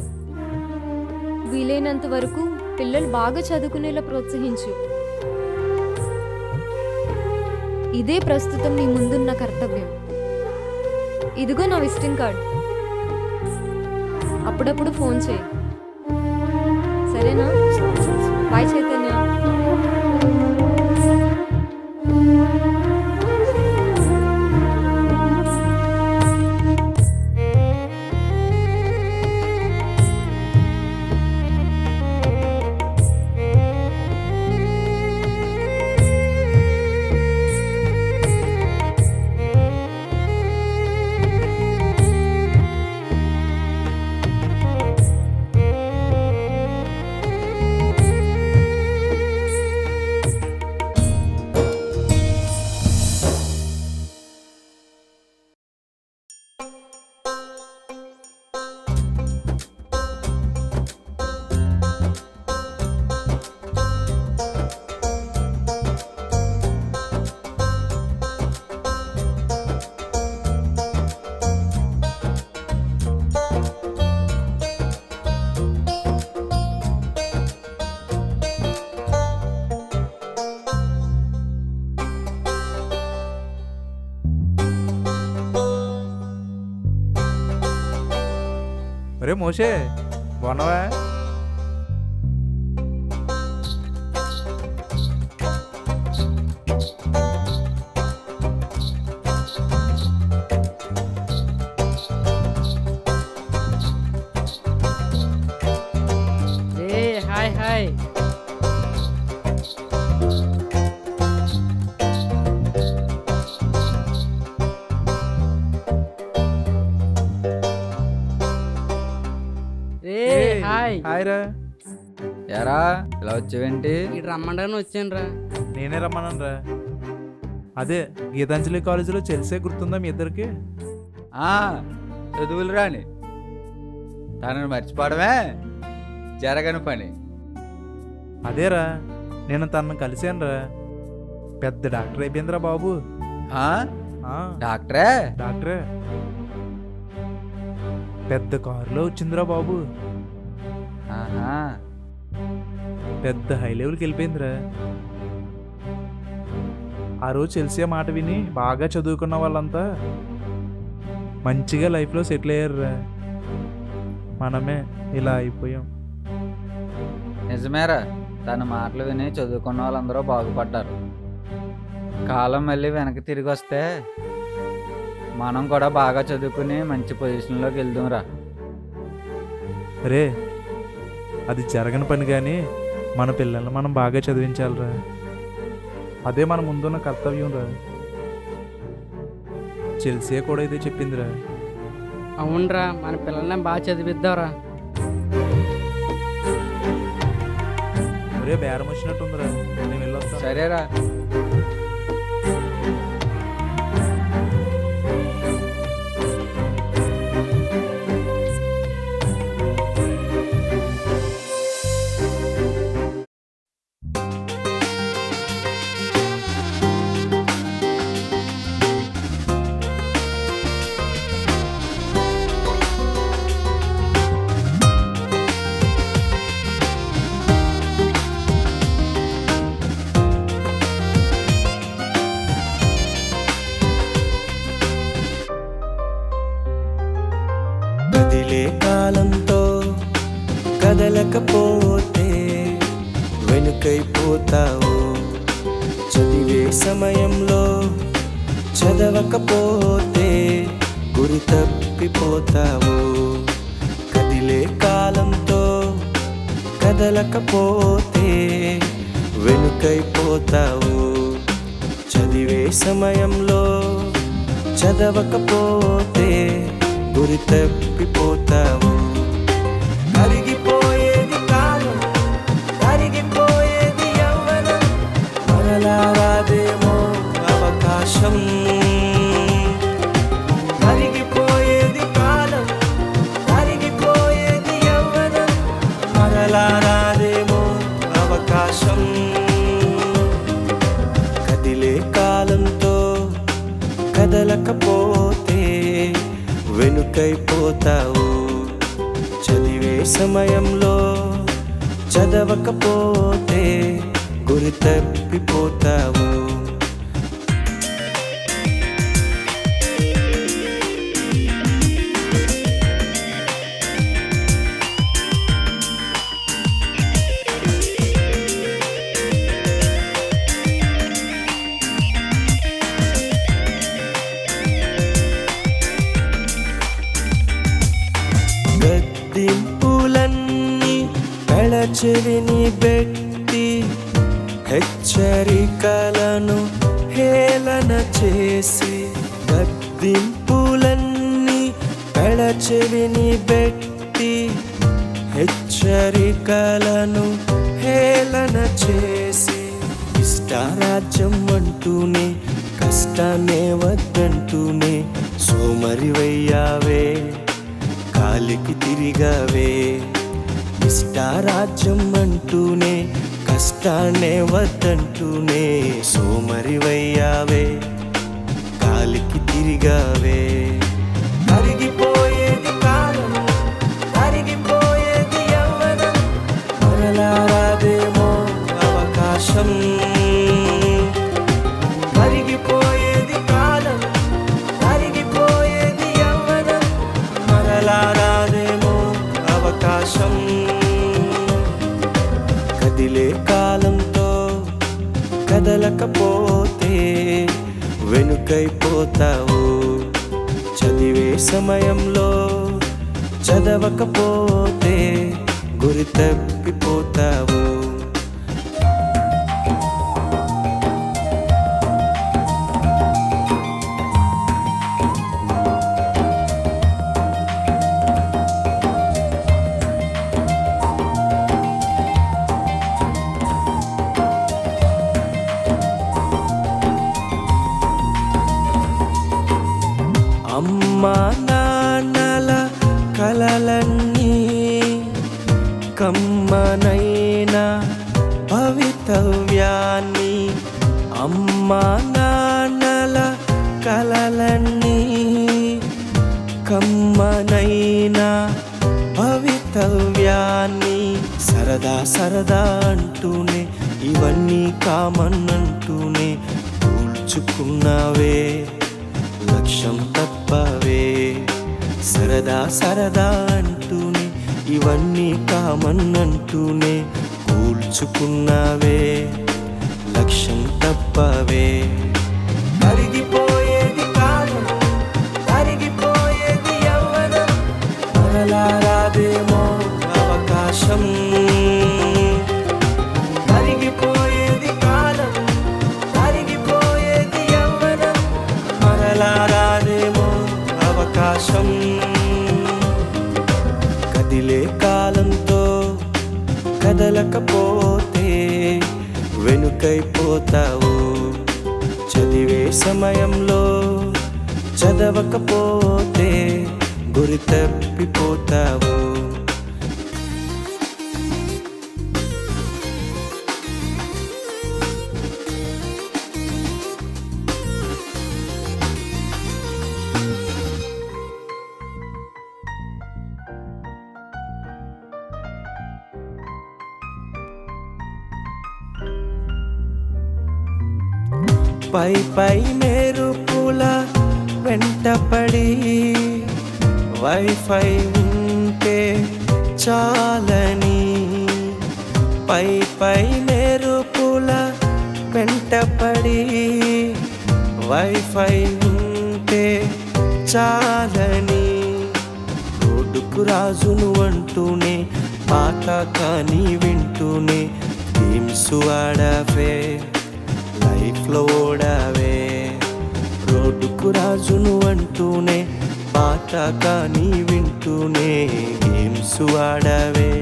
వీలైనంత వరకు పిల్లలు బాగా చదువుకునేలా ప్రోత్సహించు. ఇదే ప్రస్తుతం నీ ముందున్న కర్తవ్యం. ఇదిగో నా విజిటింగ్ కార్డ్. అప్పుడప్పుడు ఫోన్ చేయి, సరేనా? బాయ్ చైతన్య. ఒరే మోషే, బాగున్నావా? Hi hi. హాయ్ హాయ్ రా. ఎరా ఇలా వచ్చేవేంటి? ఇటు రమ్మంటాను వచ్చాను రా. నేనే రమ్మన్నాను రా. అదే గీతాంజలి కాలేజీలో చెల్సే గుర్తుందా మీ ఇద్దరికి? చదువులు రాని తనను మర్చిపోవడమే జరగని పని. అదేరా, నేను తనను కలిశాను రా. పెద్ద డాక్టర్ అయిపోయిందిరా బాబు. డాక్టరే? డాక్టరే. పెద్ద కారులో వచ్చిందిరా బాబు. పెద్ద హై లెవెల్కి వెళ్ళిపోయిందిరా. ఆ రోజు చెల్సే మాట విని బాగా చదువుకున్న వాళ్ళంతా మంచిగా లైఫ్లో సెటిల్ అయ్యారురా. మనమే ఇలా అయిపోయాం. నిజమేరా, తన మాటలు విని చదువుకున్న వాళ్ళందరూ బాగుపడ్డారు. కాలం మళ్ళీ వెనక్కి తిరిగి వస్తే మనం కూడా బాగా చదువుకుని మంచి పొజిషన్లోకి వెళ్దాంరా. రే, అది జరగని పని కానీ మన పిల్లల్ని మనం బాగా చదివించాలిరా. అదే మన ముందున్న కర్తవ్యం రా. చెల్సే కూడా ఇదే చెప్పిందిరా. అవునరా, మన పిల్లల్ని బాగా చదివిద్దాంరా. రే, బేరం వచ్చినట్టుందిరా, నేను వెళ్ళొస్తా. సరేరా. కదిలే కాలంతో కదలకపోతే వెనుకైపోతావు. చదివే సమయంలో చదవకపోతే గురి తప్పిపోతావు. కదిలే కాలంతో కదలకపోతే వెనుకైపోతావు. చదివే సమయంలో చదవకపోతే గురి తప్పిపోతావు. కరిగిపోయేది కాలం, కరిగిపోయేది యవ్వనం, మరలా రాదేమో అవకాశం. కరిగిపోయేది కాలం, కరిగిపోయేది యవ్వనం, మరలా రాదేమో అవకాశం. కదిలే కాలంతో కదలకపోతే వెనుకైపోతావు. చదివే సమయంలో చదవకపోతే గురి తప్పిపోతావు. గద్దింపులన్నీ పెళచెవిని పెట్టి హెచ్చరికలను హేళన చేసి, గద్దింపులన్నీ పెళచెవిని పెట్టి హెచ్చరికలను హేళన చేసి, ఇష్టారాజ్యం అంటూనే కష్టాన్నే వద్దంటూనే సోమరివయ్యావే, కాలికి తిరిగావే. ఇష్టారాజ్యం అంటూనే కష్టాన్నే వద్దంటూనే సోమరివయ్యావే, కాలికి తిరిగావే. కరిగిపోయేది కాలం, కరిగిపోయేది యవ్వనం, మరలా రాదేమో అవకాశం. కరిగిపోయేది కాలం, కరిగిపోయేది యవ్వనం, మరలా రాదేమో అవకాశం. కదిలే కాలంతో కదలకపోతే వెనుకైపోతావు. చదివే సమయంలో చదవకపోతే గురి తప్పిపోతావు. అమ్మా నాన్నల కలలన్నీ కమ్మనైన భవితవ్యాన్ని, అమ్మా నాన్నల కలలన్నీ కమ్మనైన భవితవ్యాన్ని, సరదా సరదా అంటూనే ఇవన్నీ కామన్నంటూనే కూల్చుకున్నావే, లక్ష్యం తప్పవే. సరదా సరదా అంటూనే ఇవన్నీ కామన్నంటూనే కూల్చుకున్నావే, లక్ష్యం తప్పవే. కరిగిపోయేది కాలం, కరిగిపోయేది యవ్వనం, మరలా రాదేమో అవకాశం. కరిగిపోయేది కాలం, కరిగిపోయేది యవ్వనం, మరలా రాదేమో అవకాశం. కదిలే కాలంతో కదలకపోతే వెనుకైపోతావు. చదివే సమయంలో చదవకపోతే గురి తప్పిపోతావు. పై పై మెరుపుల వెంటపడి వైఫై చాలని పై పై మెరుపుల వెంటపడి వైఫై ఉంటే చాలని రోడ్డుకు రాజును అంటూనే పాట కానీ వింటూనే గేమ్స్ ఆడావే లైఫ్లో ఓడావే రోడ్డుకు రాజును అంటూనే పాట కానీ వింటూనే గేమ్స్ ఆడావే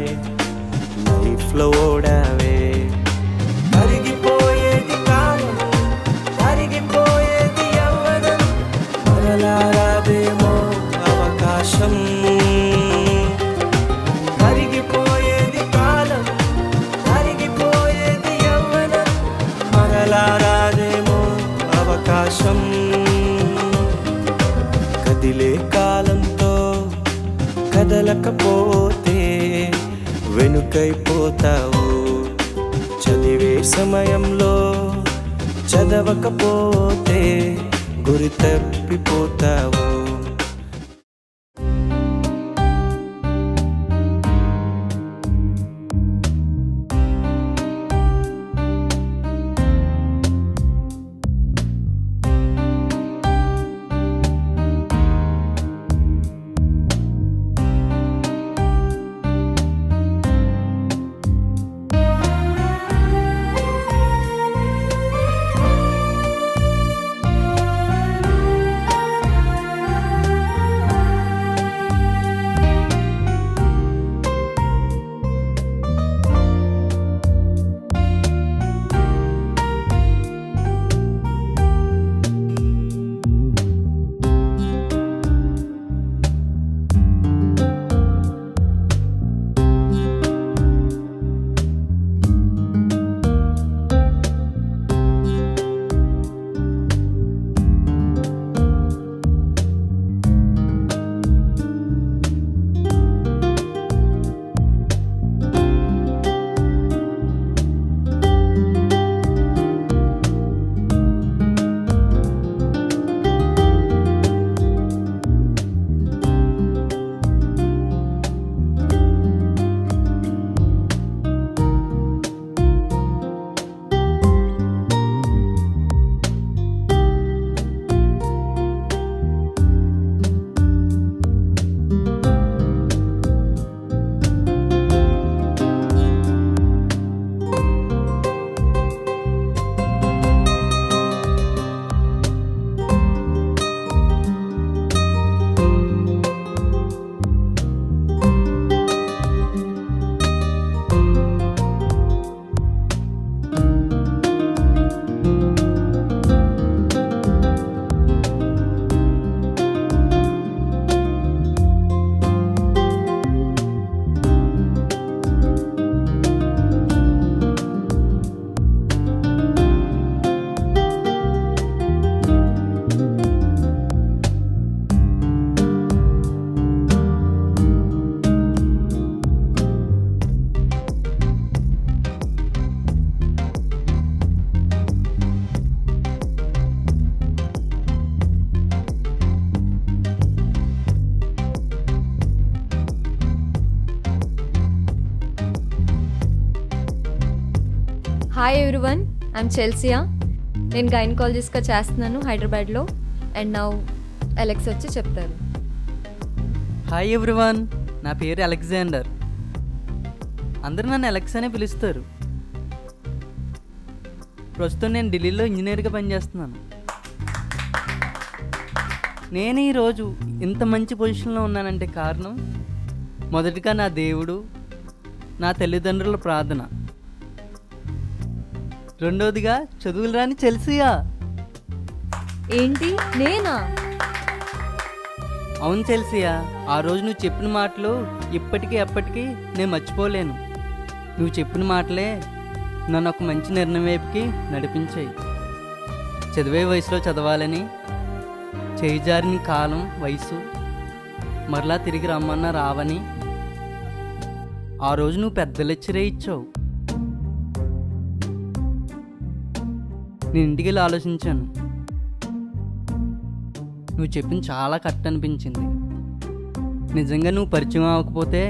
లైఫ్లో ఓడావే కరిగిపోయేది కాలం కరిగిపోయేది యవ్వనం మరలా రాదేమో అవకాశం కరిగిపోయేది కాలం కరిగిపోయేది యవ్వనం మరలా రాదేమో అవకాశం కదిలే కాలంతో కదలకపోతే వెనుకైపోతావు చదివే సమయంలో చదవకపోతే గురి తప్పిపోతావు హాయ్ ఎవ్రీవన్, ఐఎమ్ చెల్సియా. నేను గైనకాలజిస్ట్గా చేస్తున్నాను హైదరాబాద్లో. అండ్ నౌ అలెక్స్ వచ్చి చెప్తారు. హాయ్ ఎవ్రీవన్, నా పేరు అలెగ్జాండర్. అందరూ నన్ను అలెక్స్ అనే పిలుస్తారు. ప్రస్తుతం నేను ఢిల్లీలో ఇంజనీర్గా పనిచేస్తున్నాను. నేను ఈరోజు ఇంత మంచి పొజిషన్లో ఉన్నానంటే కారణం మొదటిగా నా దేవుడు, నా తల్లిదండ్రుల ప్రార్థన. రెండోదిగా చదువులు రాని చెల్సియా. ఏంటి నేనా? అవును చెల్సియా, ఆ రోజు నువ్వు చెప్పిన మాటలు ఇప్పటికీ ఎప్పటికీ నేను మర్చిపోలేను. నువ్వు చెప్పిన మాటలే నన్ను ఒక మంచి నిర్ణయం వైపుకి నడిపించాయి. చదివే వయసులో చదవాలని, చేయిజారిన కాలం వయసు మరలా తిరిగి రమ్మన్నా రావని ఆ రోజు నువ్వు పెద్ద లెక్చరే ఇచ్చావు. నేను ఇంటికి వెళ్ళి ఆలోచించాను. నువ్వు చెప్పింది చాలా కరెక్ట్ అనిపించింది. నిజంగా నువ్వు పరిచయం అవ్వకపోతే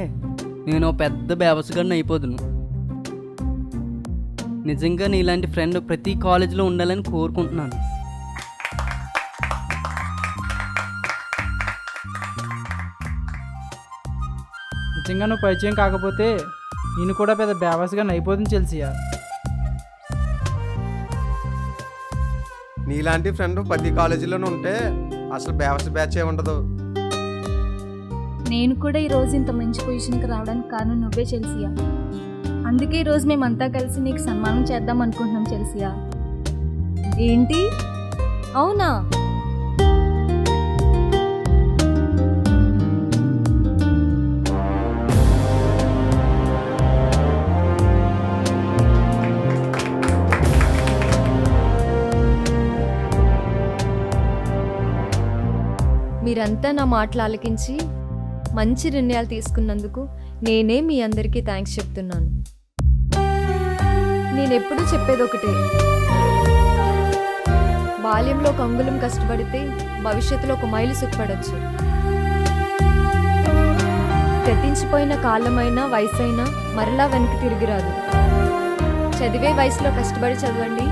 నేను ఓ పెద్ద బేవసగాడిని అయిపోదును. నిజంగా నీలాంటి ఫ్రెండ్ ప్రతి కాలేజీలో ఉండాలని కోరుకుంటున్నాను. నిజంగా నువ్వు పరిచయం కాకపోతే నేను కూడా పెద్ద బేవస్గా అయిపోతుంది చెల్సియా. నీలాంటి ఫ్రెండ్ ప్రతి కాలేజీలోనూ ఉంటే అసలు బేవస్ బ్యాచే ఉండదు. నేను కూడా ఈరోజు ఇంత మంచి పొజిషన్కి రావడానికి కారణం నువ్వే చెల్సియా. అందుకే ఈరోజు మేమంతా కలిసి నీకు సన్మానం చేద్దాం అనుకుంటున్నాం చెల్సియా. ఏంటి? అవునా? మీరంతా నా మాటలు ఆలకించి మంచి నిర్ణయాలు తీసుకున్నందుకు నేనే మీ అందరికీ థ్యాంక్స్ చెప్తున్నాను. నేనెప్పుడూ చెప్పేది ఒకటే, బాల్యంలో ఒక అంగుళం కష్టపడితే భవిష్యత్తులో ఒక మైలు సుఖపడచ్చు. గతించిపోయిన కాలమైనా వయసైనా మరలా వెనక్కి తిరిగి రాదు. చదివే వయసులో కష్టపడి చదవండి,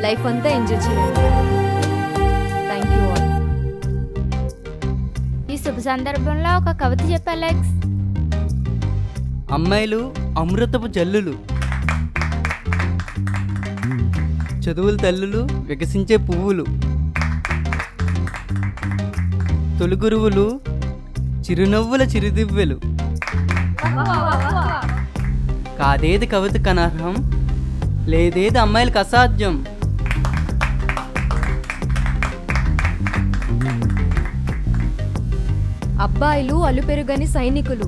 లైఫ్ అంతా ఎంజాయ్ చేయండి. Thank you all. ఈ శుభ సందర్భంలో ఒక కవిత చెప్పు అలెక్స్. అమ్మాయిలు అమృతపు జల్లులు, చదువుల తల్లులు, వికసించే పువ్వులు, తొలి గురువులు, చిరునవ్వుల చిరుదివ్వెలు. కాదేది కవితకు అనర్హం, లేదేది అమ్మాయిలకు అసాధ్యం. అబ్బాయిలు అలుపెరుగని సైనికులు,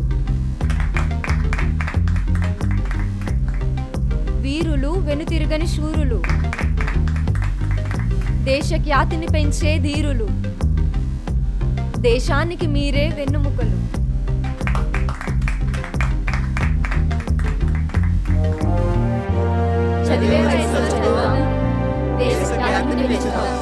వీరులు వెనుతిరుగని శూరులు, దేశఖ్యాతిని పెంచే ధీరులు, దేశానికి మీరే వెన్నుముకలు. చదివే వయసులో చదువుదాం, దేశఖ్యాతిని పెంచుదాం.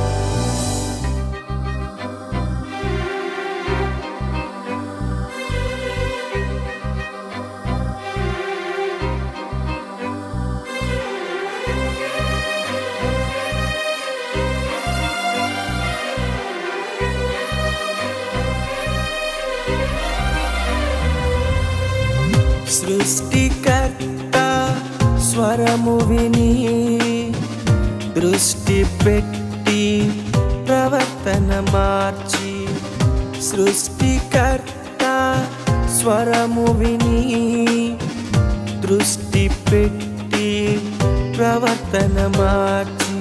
సృష్టికర్త స్వరము విని దృష్టి పెట్టి ప్రవర్తన మార్చి, సృష్టికర్త స్వరము విని దృష్టి పెట్టి ప్రవర్తన మార్చి,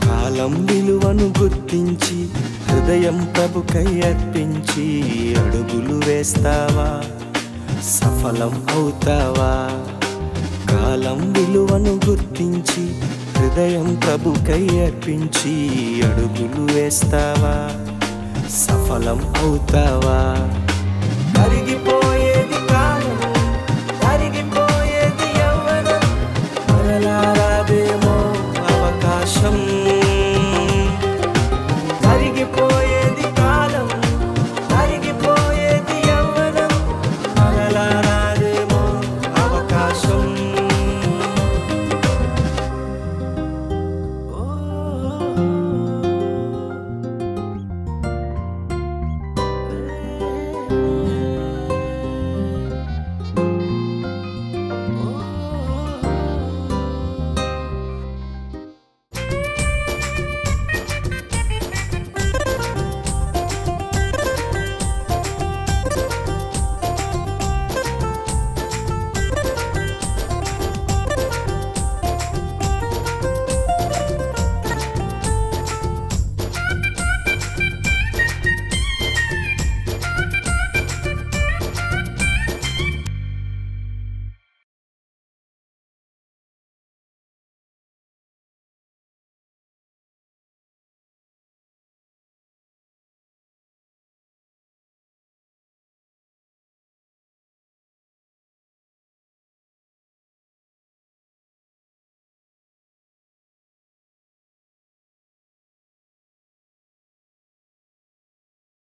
కాలం విలువను గుర్తించి హృదయం ప్రభుకై అర్పించి అడుగులు వేస్తావా, సఫలం అవుతావా. కాలం విలువను గుర్తించి హృదయం ప్రభుకై అర్పించి అడుగులు వేస్తావా, సఫలం అవుతావా. కరిగిపోయి